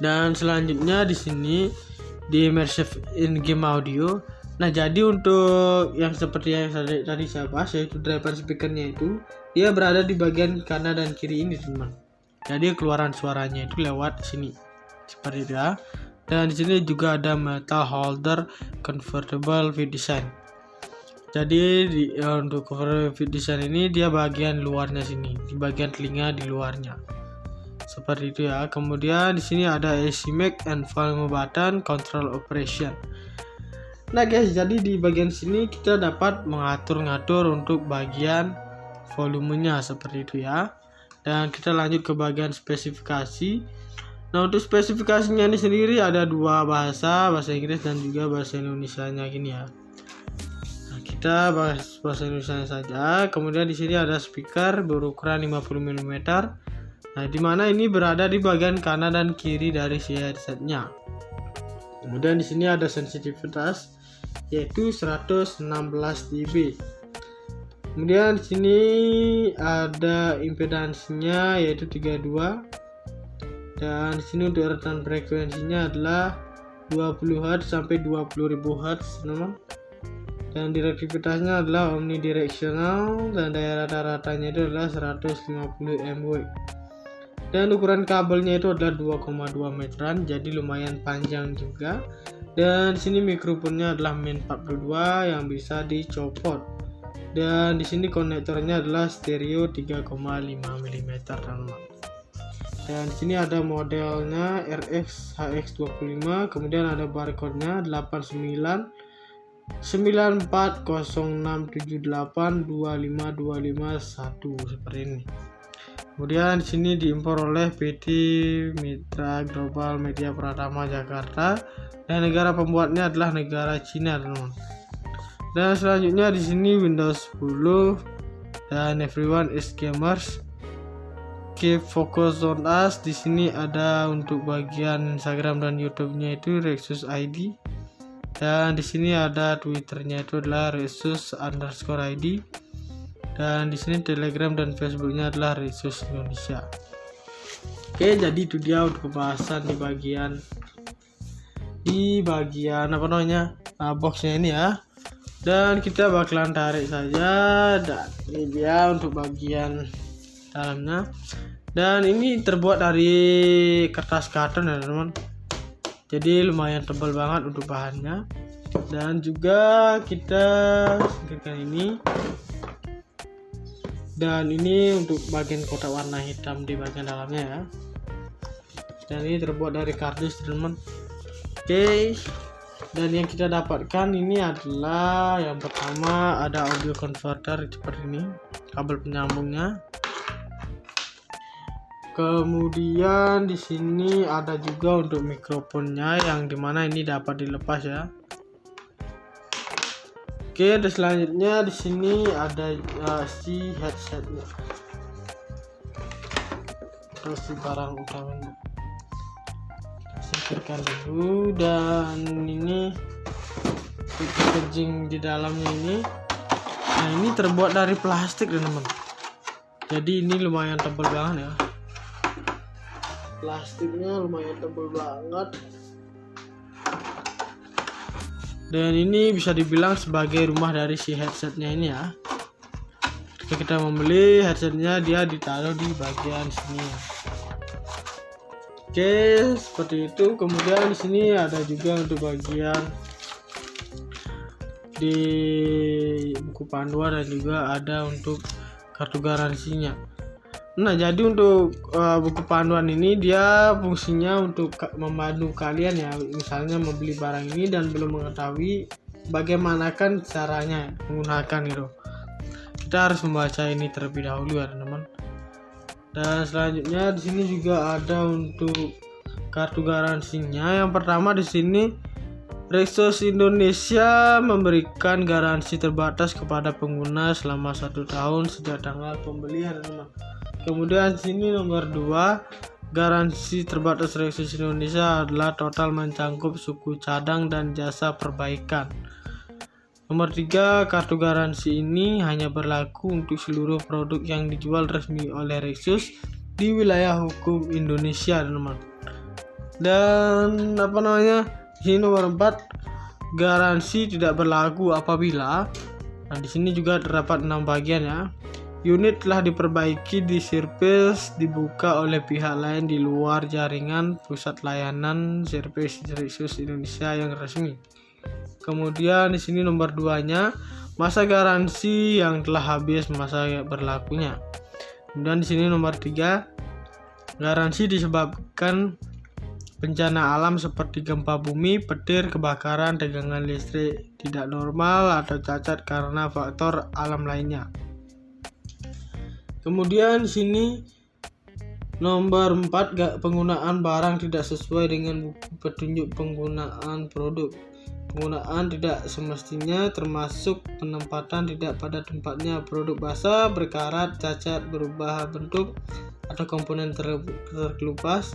Dan selanjutnya di sini di immersive in-game audio. Nah, jadi untuk yang seperti yang tadi saya bahas, yaitu driver speakernya itu dia berada di bagian kanan dan kiri ini, teman. Jadi keluaran suaranya itu lewat sini seperti itu ya. Dan di sini juga ada metal holder convertible fit design. Jadi untuk cover fit design ini dia bagian luarnya sini, di bagian telinga di luarnya. Seperti itu ya. Kemudian di sini ada AC mic and volume button control operation. Nah guys, jadi di bagian sini kita dapat mengatur-ngatur untuk bagian volumenya seperti itu ya. Dan kita lanjut ke bagian spesifikasi. Nah, untuk spesifikasinya ini sendiri ada dua bahasa Inggris dan juga bahasa Indonesianya gini ya. Nah, kita bahas bahasa Indonesia saja. Kemudian di sini ada speaker berukuran 50 mm. Nah, di mana ini berada di bagian kanan dan kiri dari si headsetnya. Kemudian di sini ada sensitivitas yaitu 116 dB. Kemudian di sini ada impedansinya yaitu 32. Dan di sini untuk rentan frekuensinya adalah 20 Hz sampai 20.000 Hz, teman. Dan direktivitasnya adalah omnidirectional dan daya rata-ratanya itu adalah 150 mW. Dan ukuran kabelnya itu adalah 2,2 meteran, jadi lumayan panjang juga. Dan di sini mikrofonnya adalah Min 42 yang bisa dicopot. Dan di sini konektornya adalah stereo 3,5 mm, teman. Dan di sini ada modelnya RX HX25, kemudian ada barcode-nya 89 940678252551 seperti ini. Kemudian di sini diimpor oleh PT Mitra Global Media Pratama Jakarta dan negara pembuatnya adalah negara Cina, teman. Dan selanjutnya di sini Windows 10 dan everyone is gamers. Keep focus on us. Di sini ada untuk bagian Instagram dan YouTube-nya itu Rexus ID. Dan di sini ada Twitter-nya itu adalah Rexus_ID. Dan di sini Telegram dan Facebook-nya adalah Rexus Indonesia. Oke, jadi itu dia untuk pembahasan di bagian apa namanya boxnya ini ya. Dan kita bakalan tarik saja. Dan ini dia untuk bagian dalamnya. Dan ini terbuat dari kertas karton ya, teman. Jadi lumayan tebal banget untuk bahannya. Dan juga kita singkirkan ini. Dan ini untuk bagian kotak warna hitam di bagian dalamnya ya. Dan ini terbuat dari kardus, teman. Oke. Dan yang kita dapatkan ini adalah yang pertama ada audio converter seperti ini, kabel penyambungnya. Kemudian di sini ada juga untuk mikrofonnya yang dimana ini dapat dilepas ya. Oke, dan selanjutnya di sini ada si headsetnya. Terus si barang utamanya. Singkirkan dulu. Dan ini packaging di dalamnya ini. Nah, ini terbuat dari plastik, teman-teman. Jadi ini lumayan tebal banget ya. Plastiknya lumayan tebal banget. Dan ini bisa dibilang sebagai rumah dari si headsetnya ini ya. Ketika kita membeli headsetnya, dia ditaruh di bagian sini ya. Oke, seperti itu. Kemudian di sini ada juga untuk bagian di buku panduan dan juga ada untuk kartu garansinya. Nah, jadi untuk buku panduan ini dia fungsinya untuk memandu kalian ya, misalnya membeli barang ini dan belum mengetahui bagaimanakah caranya menggunakan itu. Kita harus membaca ini terlebih dahulu ya, teman-teman. Dan selanjutnya di sini juga ada untuk kartu garansinya. Yang pertama di sini Rexus Indonesia memberikan garansi terbatas kepada pengguna selama 1 tahun sejak tanggal pembelian, teman-teman. Kemudian sini nomor 2, garansi terbatas Rexus Indonesia adalah total mencangkup suku cadang dan jasa perbaikan. Nomor 3, kartu garansi ini hanya berlaku untuk seluruh produk yang dijual resmi oleh Rexus di wilayah hukum Indonesia, teman-teman. Dan di sini nomor 4, garansi tidak berlaku apabila. Nah, di sini juga terdapat 6 bagian ya. Unit telah diperbaiki di servis dibuka oleh pihak lain di luar jaringan pusat layanan servis Rexus Indonesia yang resmi. Kemudian di sini nomor 2-nya, masa garansi yang telah habis masa berlakunya. Kemudian di sini nomor 3, garansi disebabkan bencana alam seperti gempa bumi, petir, kebakaran, tegangan listrik tidak normal atau cacat karena faktor alam lainnya. Kemudian di sini nomor 4, penggunaan barang tidak sesuai dengan buku petunjuk penggunaan produk. Penggunaan tidak semestinya termasuk penempatan tidak pada tempatnya, produk basah, berkarat, cacat, berubah bentuk atau komponen terkelupas,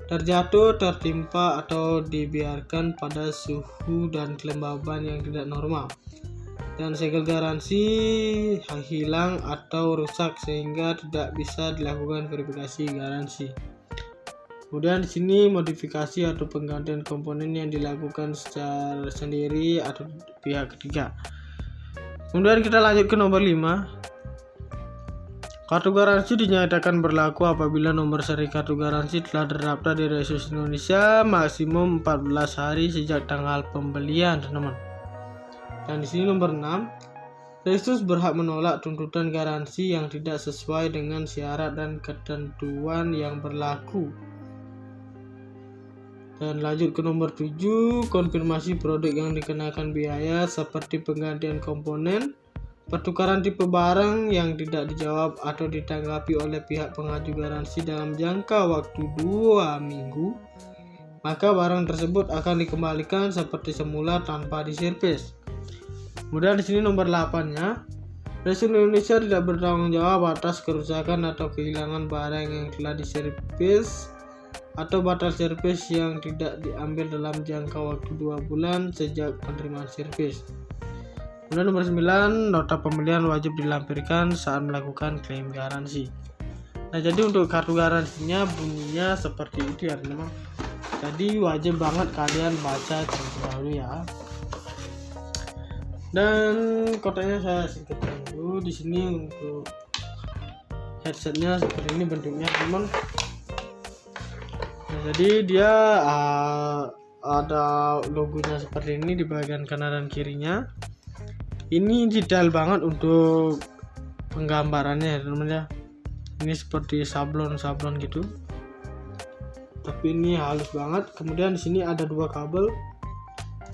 terjatuh, tertimpa atau dibiarkan pada suhu dan kelembaban yang tidak normal. Dan segel garansi hilang atau rusak sehingga tidak bisa dilakukan verifikasi garansi. Kemudian di sini modifikasi atau penggantian komponen yang dilakukan secara sendiri atau pihak ketiga. Kemudian kita lanjut ke nomor 5. Kartu garansi dinyatakan berlaku apabila nomor seri kartu garansi telah terdaftar di Rexus Indonesia maksimum 14 hari sejak tanggal pembelian, teman-teman. Dan di sini nomor 6, Rexus berhak menolak tuntutan garansi yang tidak sesuai dengan syarat dan ketentuan yang berlaku. Dan lanjut ke nomor 7, konfirmasi produk yang dikenakan biaya seperti penggantian komponen, pertukaran tipe barang yang tidak dijawab atau ditanggapi oleh pihak pengaju garansi dalam jangka waktu 2 minggu, maka barang tersebut akan dikembalikan seperti semula tanpa diservis. Kemudian di sini nomor 8-nya, Rexus Indonesia tidak bertanggung jawab atas kerusakan atau kehilangan barang yang telah diservis atau batal servis yang tidak diambil dalam jangka waktu 2 bulan sejak penerimaan servis. Kemudian nomor 9, nota pembelian wajib dilampirkan saat melakukan klaim garansi. Nah, jadi untuk kartu garansinya bunyinya seperti itu ya, teman-teman. Jadi wajib banget kalian baca terlebih dahulu ya. Dan kotaknya saya singkatkan dulu. Di sini untuk headsetnya seperti ini bentuknya, teman. Nah, jadi dia ada logonya seperti ini di bagian kanan dan kirinya. Ini detail banget untuk penggambarannya ya, teman-teman ya. Ini seperti sablon gitu. Tapi ini halus banget. Kemudian di sini ada 2 kabel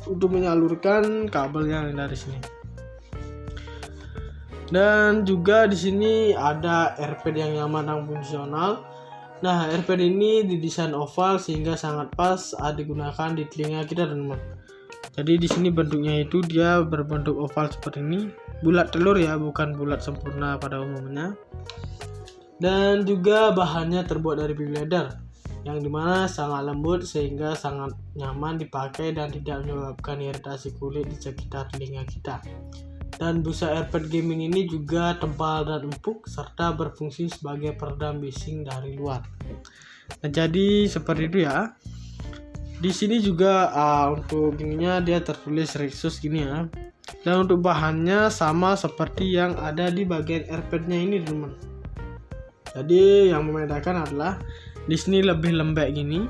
untuk menyalurkan kabelnya dari sini. Dan juga di sini ada AirPad yang nyaman dan fungsional. Nah, AirPad ini didesain oval sehingga sangat pas digunakan di telinga kita, teman-teman. Jadi di sini bentuknya itu dia berbentuk oval seperti ini, bulat telur ya, bukan bulat sempurna pada umumnya. Dan juga bahannya terbuat dari baby leather, yang dimana sangat lembut sehingga sangat nyaman dipakai dan tidak menyebabkan iritasi kulit di sekitar telinga kita. Dan busa AirPad gaming ini juga tebal dan empuk serta berfungsi sebagai peredam bising dari luar. Nah, jadi seperti itu ya. Di sini juga untuk ininya dia tertulis Rexus gini ya. Dan untuk bahannya sama seperti yang ada di bagian AirPad-nya ini, teman. Jadi yang membedakan adalah di sini lebih lembek gini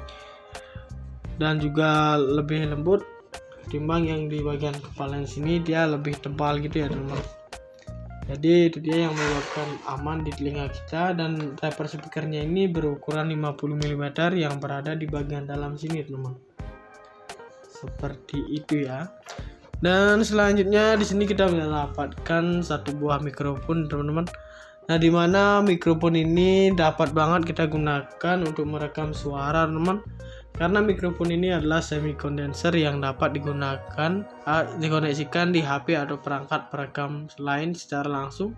dan juga lebih lembut ketimbang yang di bagian kepala sini dia lebih tebal gitu ya, teman. Jadi itu dia yang menyebabkan aman di telinga kita. Dan driver speakernya ini berukuran 50 mm yang berada di bagian dalam sini, teman. Seperti itu ya. Dan selanjutnya di sini kita mendapatkan satu buah mikrofon, teman-teman. Nah, di mana mikrofon ini dapat banget kita gunakan untuk merekam suara, teman. Karena mikrofon ini adalah semi kondenser yang dapat dikoneksikan di HP atau perangkat perekam lain secara langsung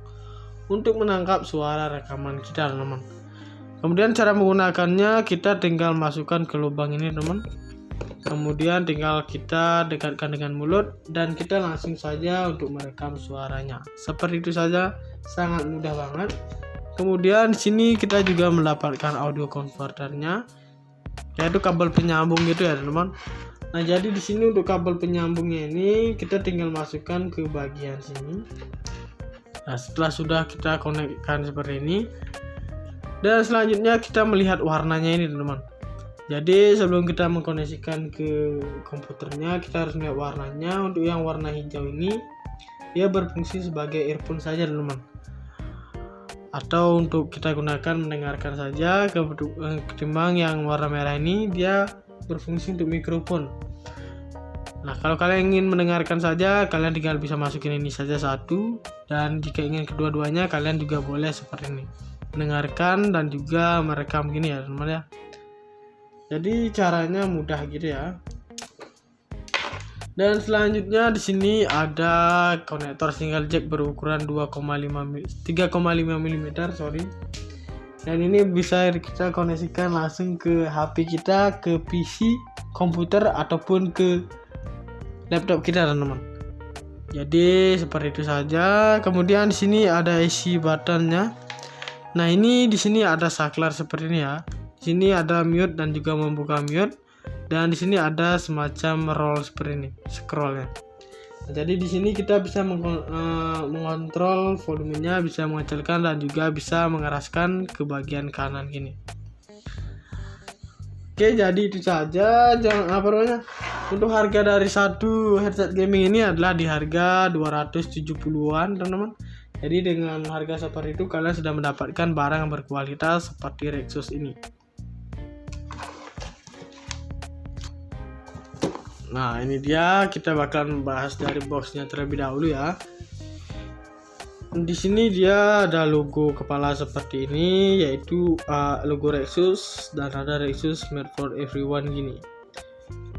untuk menangkap suara rekaman kita, teman. Kemudian cara menggunakannya kita tinggal masukkan ke lubang ini, teman. Kemudian tinggal kita dekatkan dengan mulut dan kita langsung saja untuk merekam suaranya. Seperti itu saja, sangat mudah banget. Kemudian di sini kita juga mendapatkan audio converternya, yaitu kabel penyambung gitu ya teman-teman. Nah, jadi di sini untuk kabel penyambungnya ini kita tinggal masukkan ke bagian sini. Nah, setelah sudah kita konekkan seperti ini, dan selanjutnya kita melihat warnanya ini teman-teman. Jadi sebelum kita mengkoneksikan ke komputernya, kita harus melihat warnanya. Untuk yang warna hijau ini, dia berfungsi sebagai earphone saja teman-teman, atau untuk kita gunakan mendengarkan saja. Ketimbang yang warna merah ini, dia berfungsi untuk mikrofon. Nah, kalau kalian ingin mendengarkan saja, kalian tinggal bisa masukin ini saja satu, dan jika ingin kedua-duanya, kalian juga boleh seperti ini, mendengarkan dan juga merekam gini ya teman-teman ya. Jadi caranya mudah gitu ya. Dan selanjutnya di sini ada konektor single jack berukuran 3,5 mm, Dan ini bisa kita koneksikan langsung ke HP kita, ke PC, komputer ataupun ke laptop kita teman-teman. Jadi seperti itu saja. Kemudian di sini ada isi buttonnya. Nah, ini di sini ada saklar seperti ini ya. Di sini ada mute dan juga membuka mute, dan di sini ada semacam roll seperti ini, scrollnya. Nah, jadi di sini kita bisa mengontrol volumenya, bisa mengecilkan dan juga bisa mengeraskan ke bagian kanan gini. Oke, jadi itu saja. Jangan apa namanya. Untuk harga dari satu headset gaming ini adalah di harga 270-an teman-teman. Jadi dengan harga seperti itu kalian sudah mendapatkan barang yang berkualitas seperti Rexus ini. Nah, ini dia, kita bakalan membahas dari boxnya terlebih dahulu ya. Di sini dia ada logo kepala seperti ini, yaitu logo Rexus, dan ada Rexus made for everyone gini.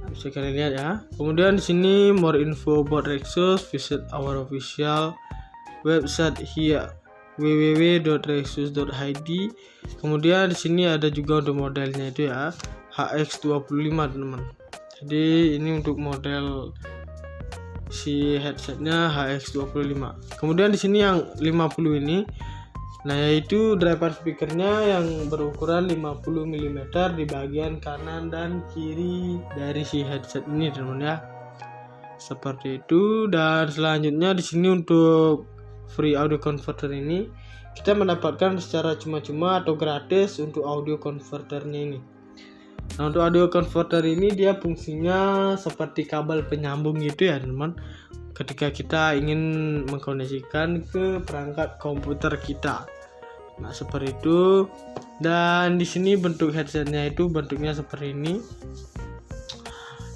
Bisa kalian lihat ya. Kemudian di sini more info about Rexus, visit our official website here, www.rexus.id. Kemudian di sini ada juga untuk modelnya itu ya, HX25 teman-teman. Jadi ini untuk model si headsetnya HX25. Kemudian di sini yang 50 ini, nah yaitu driver speakernya yang berukuran 50 mm di bagian kanan dan kiri dari si headset ini teman-teman ya. Seperti itu. Dan selanjutnya di sini untuk free audio converter ini kita mendapatkan secara cuma-cuma atau gratis untuk audio converternya ini. Nah, untuk audio converter ini dia fungsinya seperti kabel penyambung gitu ya teman-teman, ketika kita ingin mengkoneksikan ke perangkat komputer kita. Nah, seperti itu. Dan di sini bentuk headsetnya itu bentuknya seperti ini.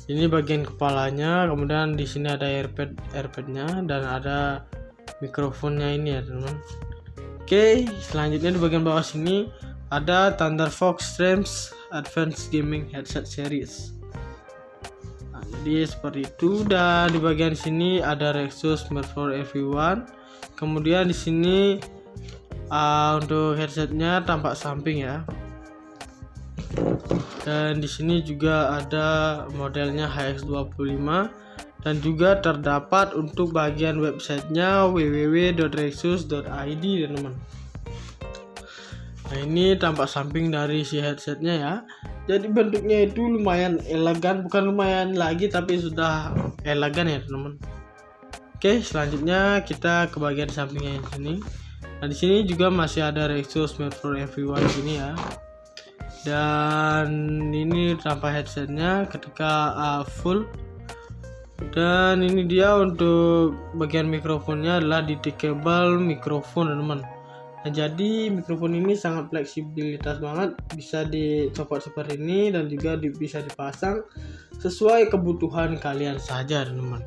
Ini bagian kepalanya, kemudian di sini ada airpadnya dan ada mikrofonnya ini ya teman-teman. Oke, selanjutnya di bagian bawah sini ada Thunderfox Streams Advanced Gaming Headset Series. Nah, jadi seperti itu. Dan di bagian sini ada Rexus made for everyone. Kemudian di sini untuk headsetnya tampak samping ya. Dan di sini juga ada modelnya HX25 dan juga terdapat untuk bagian websitenya www.rexus.id teman-teman. Nah, ini tampak samping dari si headsetnya ya. Jadi bentuknya itu lumayan elegan, bukan lumayan lagi tapi sudah elegan ya teman-teman. Oke, selanjutnya kita ke bagian sampingnya di sini. Nah, di sini juga masih ada Rexus made for everyone ini ya. Dan ini tampak headsetnya ketika full. Dan ini dia untuk bagian mikrofonnya adalah detachable mikrofon teman-teman. Nah, jadi mikrofon ini sangat fleksibilitas banget, bisa dicopot seperti ini dan juga bisa dipasang sesuai kebutuhan kalian saja teman-teman.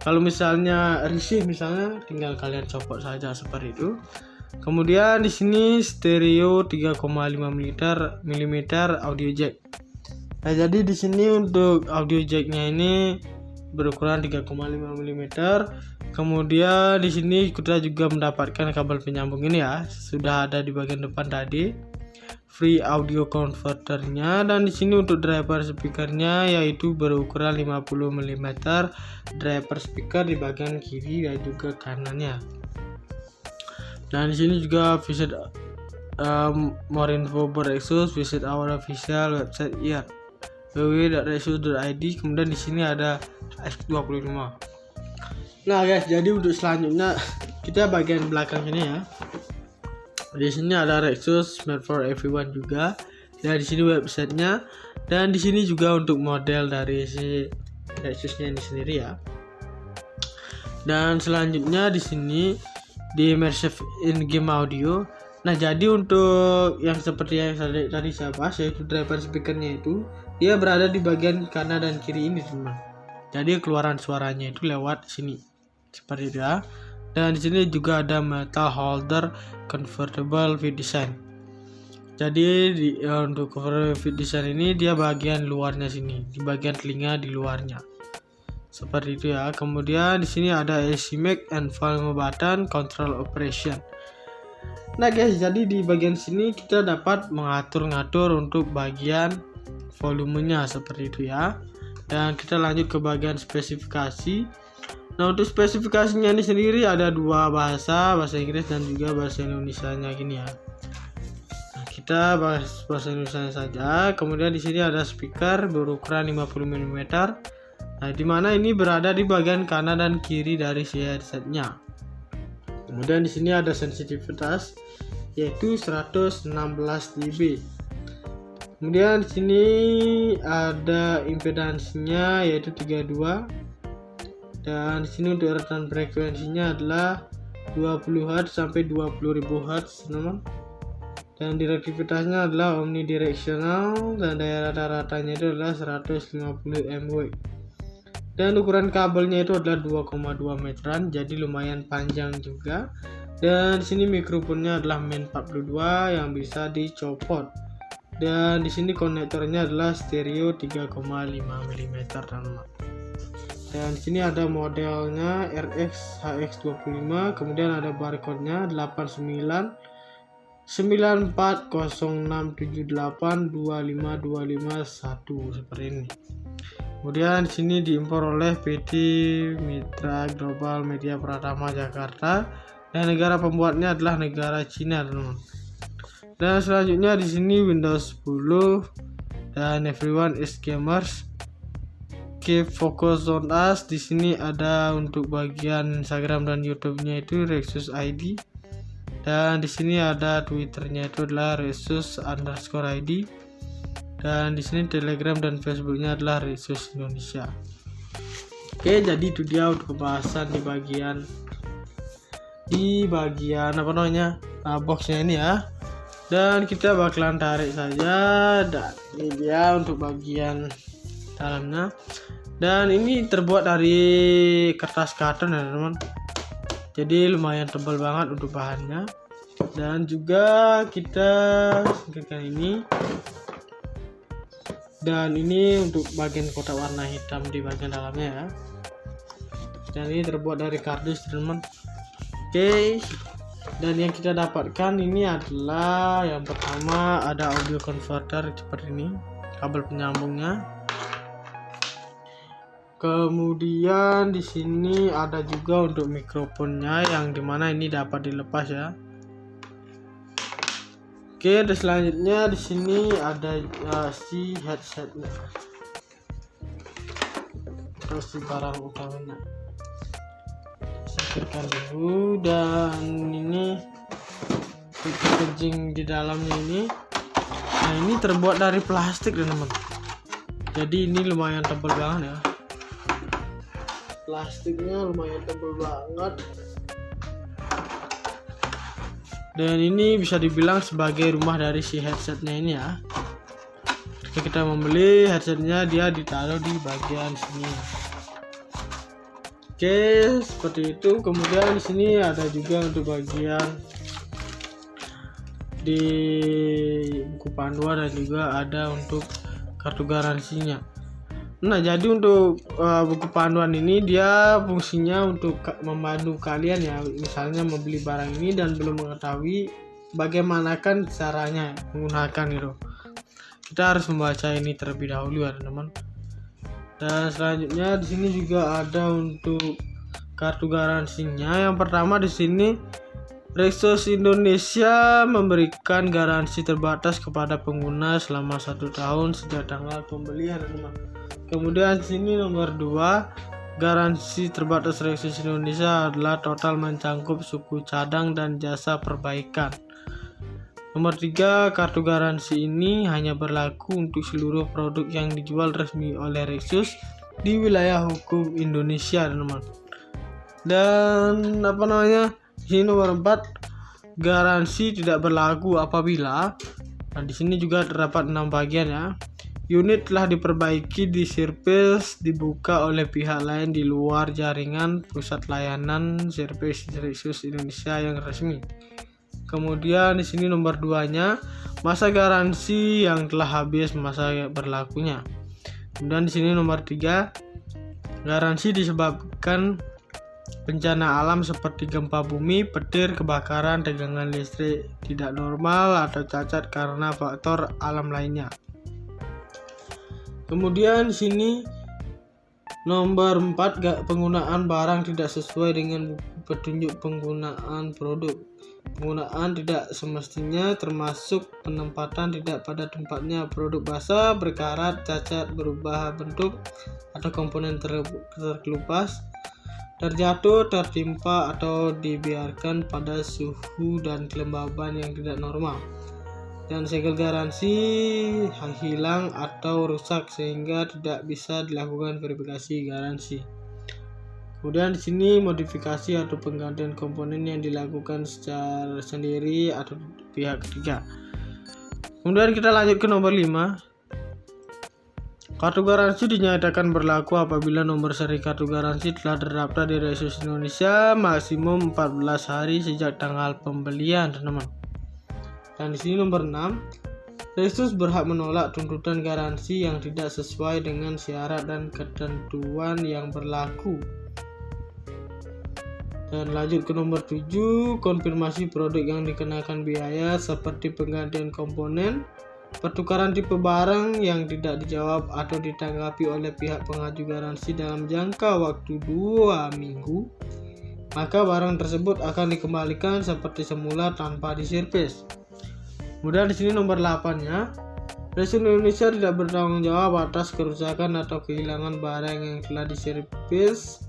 Kalau misalnya risih misalnya, tinggal kalian copot saja seperti itu. Kemudian di sini stereo 3,5 mm audio jack. Nah, jadi di sini untuk audio jacknya ini berukuran 3,5 mm. Kemudian di sini kita juga mendapatkan kabel penyambung ini ya, sudah ada di bagian depan tadi. free audio converternya, dan di sini untuk driver speakernya yaitu berukuran 50 mm driver speaker di bagian kiri dan juga kanannya. Dan di sini juga visit more info about Rexus, visit our official website here www.rexus.id. Kemudian di sini ada X25. Nah guys, jadi untuk selanjutnya kita bagian belakang ini ya. Di sini ada Rexus made for everyone juga. Dan di sini websitenya, dan di sini juga untuk model dari si Rexusnya ini sendiri ya. Dan selanjutnya di sini di immersive in-game audio. Nah, jadi untuk yang seperti yang tadi saya bahas, yaitu driver speakernya itu dia berada di bagian kanan dan kiri ini teman. Jadi keluaran suaranya itu lewat sini seperti itu ya. Dan di sini juga ada metal holder convertible fit design. Jadi untuk cover fit design ini dia bagian luarnya sini, di bagian telinga di luarnya. Seperti itu ya. Kemudian di sini ada AC mic and volume button control operation. Nah guys, jadi di bagian sini kita dapat mengatur-ngatur untuk bagian volumenya seperti itu ya. Dan kita lanjut ke bagian spesifikasi. Nah, untuk spesifikasinya ini sendiri ada dua bahasa Inggris dan juga bahasa Indonesianya gini ya. Nah, kita bahas bahasa Indonesianya saja. Kemudian di sini ada speaker berukuran 50 mm. Nah, di mana ini berada di bagian kanan dan kiri dari si headsetnya. Kemudian di sini ada sensitivitas yaitu 116 dB. Kemudian di sini ada impedansinya yaitu 32. Dan di sini untuk urutan frekuensinya adalah 20 Hz sampai 20.000 Hz teman. Dan direktivitasnya adalah omnidirectional dan daya rata-ratanya itu adalah 150 mW. Dan ukuran kabelnya itu adalah 2,2 meteran, jadi lumayan panjang juga. Dan di sini mikrofonnya adalah Min 42 yang bisa dicopot. Dan di sini konektornya adalah stereo 3,5 mm teman. Dan di sini ada modelnya RX HX25, kemudian ada barcode-nya 89940678252551 seperti ini. Kemudian di sini diimpor oleh PT Mitra Global Media Pratama Jakarta dan negara pembuatnya adalah negara Cina, teman. Dan selanjutnya di sini Windows 10 dan everyone is gamers. Keep focus on us. Di sini ada untuk bagian Instagram dan YouTube-nya itu Rexus ID. Dan di sini ada Twitter-nya itu adalah Rexus_ID. Dan di sini Telegram dan Facebook-nya adalah Rexus Indonesia. Oke, jadi itu dia untuk pembahasan di bagian apa namanya boxnya ini ya. Dan kita bakalan tarik saja. Dan ini dia untuk bagian dalamnya. Dan ini terbuat dari kertas karton ya teman. Jadi lumayan tebal banget untuk bahannya. Dan juga kita singkirkan ini. Dan ini untuk bagian kotak warna hitam di bagian dalamnya ya. Dan ini terbuat dari kardus teman. Oke. Dan yang kita dapatkan ini adalah yang pertama ada audio converter seperti ini, kabel penyambungnya. Kemudian di sini ada juga untuk mikrofonnya yang dimana ini dapat dilepas ya. Oke, dan selanjutnya di sini ada si headsetnya. Terus si barang utamanya. Singkirkan dulu, dan ini packaging di dalamnya ini. Nah, ini terbuat dari plastik teman-teman. Jadi ini lumayan tebal banget ya. Plastiknya lumayan tebal banget. Dan ini bisa dibilang sebagai rumah dari si headsetnya ini ya. Ketika kita membeli headsetnya, dia ditaruh di bagian sini. Oke, seperti itu. Kemudian di sini ada juga untuk bagian di buku panduan dan juga ada untuk kartu garansinya. Nah, jadi untuk buku panduan ini dia fungsinya untuk membantu kalian ya, misalnya membeli barang ini dan belum mengetahui bagaimanakah caranya menggunakan gitu. Kita harus membaca ini terlebih dahulu ya teman-teman. Dan selanjutnya di sini juga ada untuk kartu garansinya. Yang pertama di sini Rexos Indonesia memberikan garansi terbatas kepada pengguna selama 1 tahun sejak tanggal pembelian, teman-teman. Kemudian di sini nomor 2, garansi terbatas Rexos Indonesia adalah total mencangkup suku cadang dan jasa perbaikan. Nomor 3, kartu garansi ini hanya berlaku untuk seluruh produk yang dijual resmi oleh Rexos di wilayah hukum Indonesia, teman-teman. Dan ini nomor 4, garansi tidak berlaku apabila, nah di sini juga terdapat 6 bagian ya. Unit telah diperbaiki di servis dibuka oleh pihak lain di luar jaringan pusat layanan servis Rexos Indonesia yang resmi. Kemudian di sini nomor 2-nya, masa garansi yang telah habis masa berlakunya. Kemudian di sini nomor 3, garansi disebabkan bencana alam seperti gempa bumi, petir, kebakaran, tegangan listrik tidak normal atau cacat karena faktor alam lainnya. Kemudian di sini nomor 4, penggunaan barang tidak sesuai dengan buku petunjuk penggunaan produk. Penggunaan tidak semestinya termasuk penempatan tidak pada tempatnya, produk basah, berkarat, cacat, berubah bentuk atau komponen terkelupas, terjatuh, tertimpa, atau dibiarkan pada suhu dan kelembaban yang tidak normal. Dan segel garansi hilang atau rusak sehingga tidak bisa dilakukan verifikasi garansi. Kemudian di sini modifikasi atau penggantian komponen yang dilakukan secara sendiri atau pihak ketiga. Kemudian kita lanjut ke nomor 5. Kartu garansi dinyatakan berlaku apabila nomor seri kartu garansi telah terdaftar di Rexos Indonesia maksimum 14 hari sejak tanggal pembelian, teman-teman. Dan di sini nomor 6, Rexos berhak menolak tuntutan garansi yang tidak sesuai dengan syarat dan ketentuan yang berlaku. Dan lanjut ke nomor 7, konfirmasi produk yang dikenakan biaya seperti penggantian komponen, pertukaran tipe barang yang tidak dijawab atau ditanggapi oleh pihak pengaju garansi dalam jangka waktu 2 minggu, maka barang tersebut akan dikembalikan seperti semula tanpa diservis. Kemudian di sini nomor 8-nya, Rexos Indonesia tidak bertanggung jawab atas kerusakan atau kehilangan barang yang telah diservis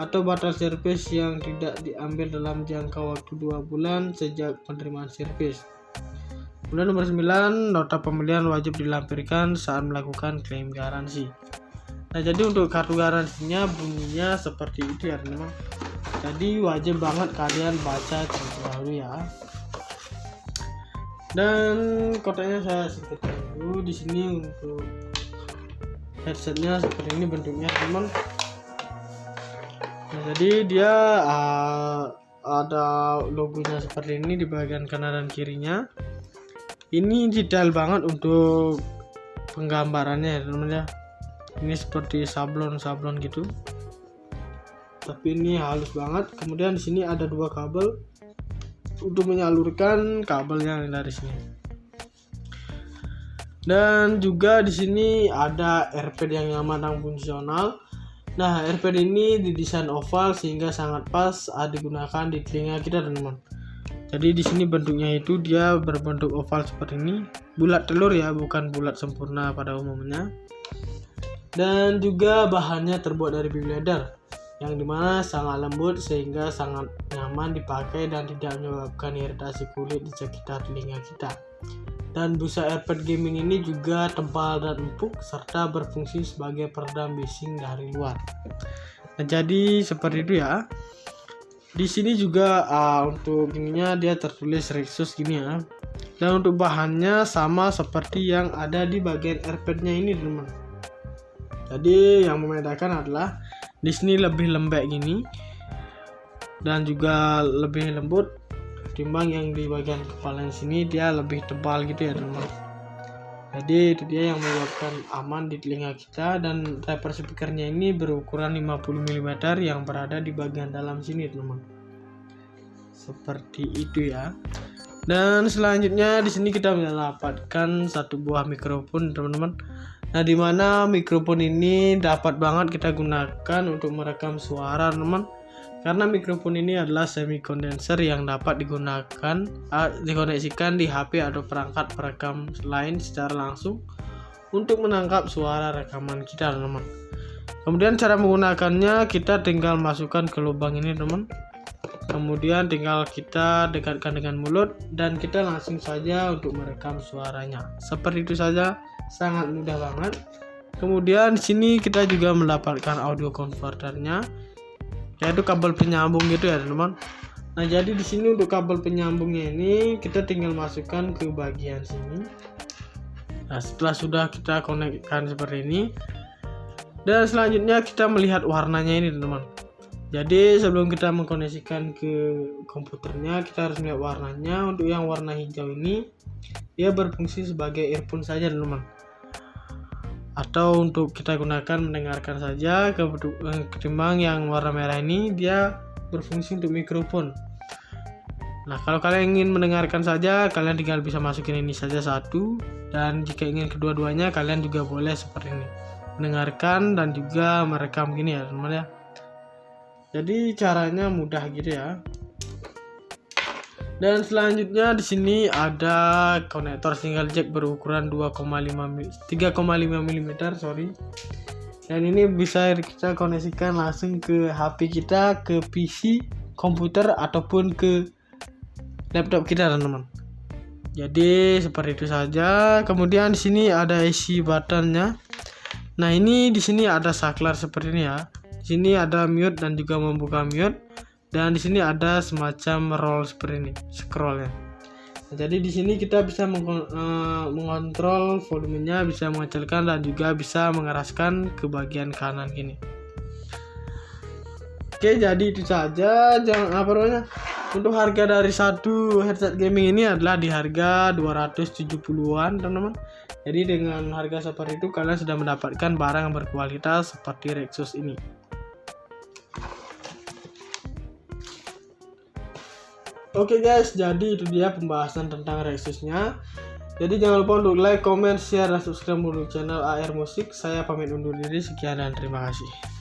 atau batal servis yang tidak diambil dalam jangka waktu 2 bulan sejak penerimaan servis. Kemudian nomor 9, nota pembelian wajib dilampirkan saat melakukan klaim garansi. Nah, jadi untuk kartu garansinya bunyinya seperti itu ya teman-teman. Jadi wajib banget kalian baca terlebih dahulu ya. Dan kotaknya saya sebutkan dulu di sini. Untuk headsetnya seperti ini bentuknya teman. Nah, jadi dia ada logonya seperti ini di bagian kanan dan kirinya. Ini detail banget untuk penggambarannya ya teman-teman ya. Ini seperti sablon gitu. Tapi ini halus banget. Kemudian di sini ada 2 kabel untuk menyalurkan kabelnya dari sini. Dan juga di sini ada AirPad yang nyaman dan fungsional. Nah, AirPad ini didesain oval sehingga sangat pas digunakan di telinga kita teman-teman. Jadi di sini bentuknya itu dia berbentuk oval seperti ini, bulat telur ya, bukan bulat sempurna pada umumnya. Dan juga bahannya terbuat dari bibi leather, yang dimana sangat lembut sehingga sangat nyaman dipakai dan tidak menyebabkan iritasi kulit di sekitar telinga kita. Dan busa AirPad gaming ini juga tebal dan empuk serta berfungsi sebagai peredam bising dari luar. Nah, jadi seperti itu ya. Di sini juga untuk ininya dia tertulis Rexos gini ya. Dan untuk bahannya sama seperti yang ada di bagian AirPad-nya ini teman-teman. Jadi yang membedakan adalah di sini lebih lembek gini dan juga lebih lembut ketimbang yang di bagian kepala sini dia lebih tebal gitu ya teman-teman. Jadi itu dia yang menyebabkan aman di telinga kita. Dan driver speakernya ini berukuran 50 mm yang berada di bagian dalam sini teman-teman. Seperti itu ya. Dan selanjutnya di sini kita mendapatkan satu buah mikrofon, teman-teman. Nah, di mana mikrofon ini dapat banget kita gunakan untuk merekam suara, teman. Karena mikrofon ini adalah semi condenser yang dapat digunakan dikoneksikan di HP atau perangkat perekam lain secara langsung untuk menangkap suara rekaman kita, teman. Kemudian cara menggunakannya, kita tinggal masukkan ke lubang ini, teman. Kemudian tinggal kita dekatkan dengan mulut dan kita langsung saja untuk merekam suaranya. Seperti itu saja, sangat mudah banget. Kemudian di sini kita juga mendapatkan audio converternya, yaitu kabel penyambung gitu ya, teman. Nah, jadi di sini untuk kabel penyambungnya ini kita tinggal masukkan ke bagian sini. Nah, setelah sudah kita konekkan seperti ini, dan selanjutnya kita melihat warnanya ini, teman. Jadi sebelum kita mengkoneksikan ke komputernya, kita harus melihat warnanya. Untuk yang warna hijau ini, dia berfungsi sebagai earphone saja, teman. Atau untuk kita gunakan mendengarkan saja. Ketimbang yang warna merah ini, dia berfungsi untuk mikrofon. Nah, kalau kalian ingin mendengarkan saja, kalian tinggal bisa masukin ini saja satu. Dan jika ingin kedua-duanya, kalian juga boleh seperti ini, mendengarkan dan juga merekam gini ya, teman ya. Jadi caranya mudah gitu ya. Dan selanjutnya di sini ada konektor single jack berukuran 3,5 mm, Dan ini bisa kita koneksikan langsung ke HP kita, ke PC, komputer ataupun ke laptop kita, teman-teman. Jadi seperti itu saja. Kemudian di sini ada isi buttonnya. Nah, ini di sini ada saklar seperti ini ya. Di sini ada mute dan juga membuka mute, dan di sini ada semacam roll seperti ini, scrollnya. Nah, jadi di sini kita bisa mengontrol volumenya, bisa mengecilkan dan juga bisa mengeraskan ke bagian kanan gini. Oke, jadi itu saja. Untuk harga dari satu headset gaming ini adalah di harga 270-an, teman-teman. Jadi dengan harga seperti itu kalian sudah mendapatkan barang yang berkualitas seperti Rexus ini. Oke guys, jadi itu dia pembahasan tentang Rexusnya. Jadi jangan lupa untuk like, comment, share, dan subscribe untuk channel AR Musik. Saya pamit undur diri, sekian dan terima kasih.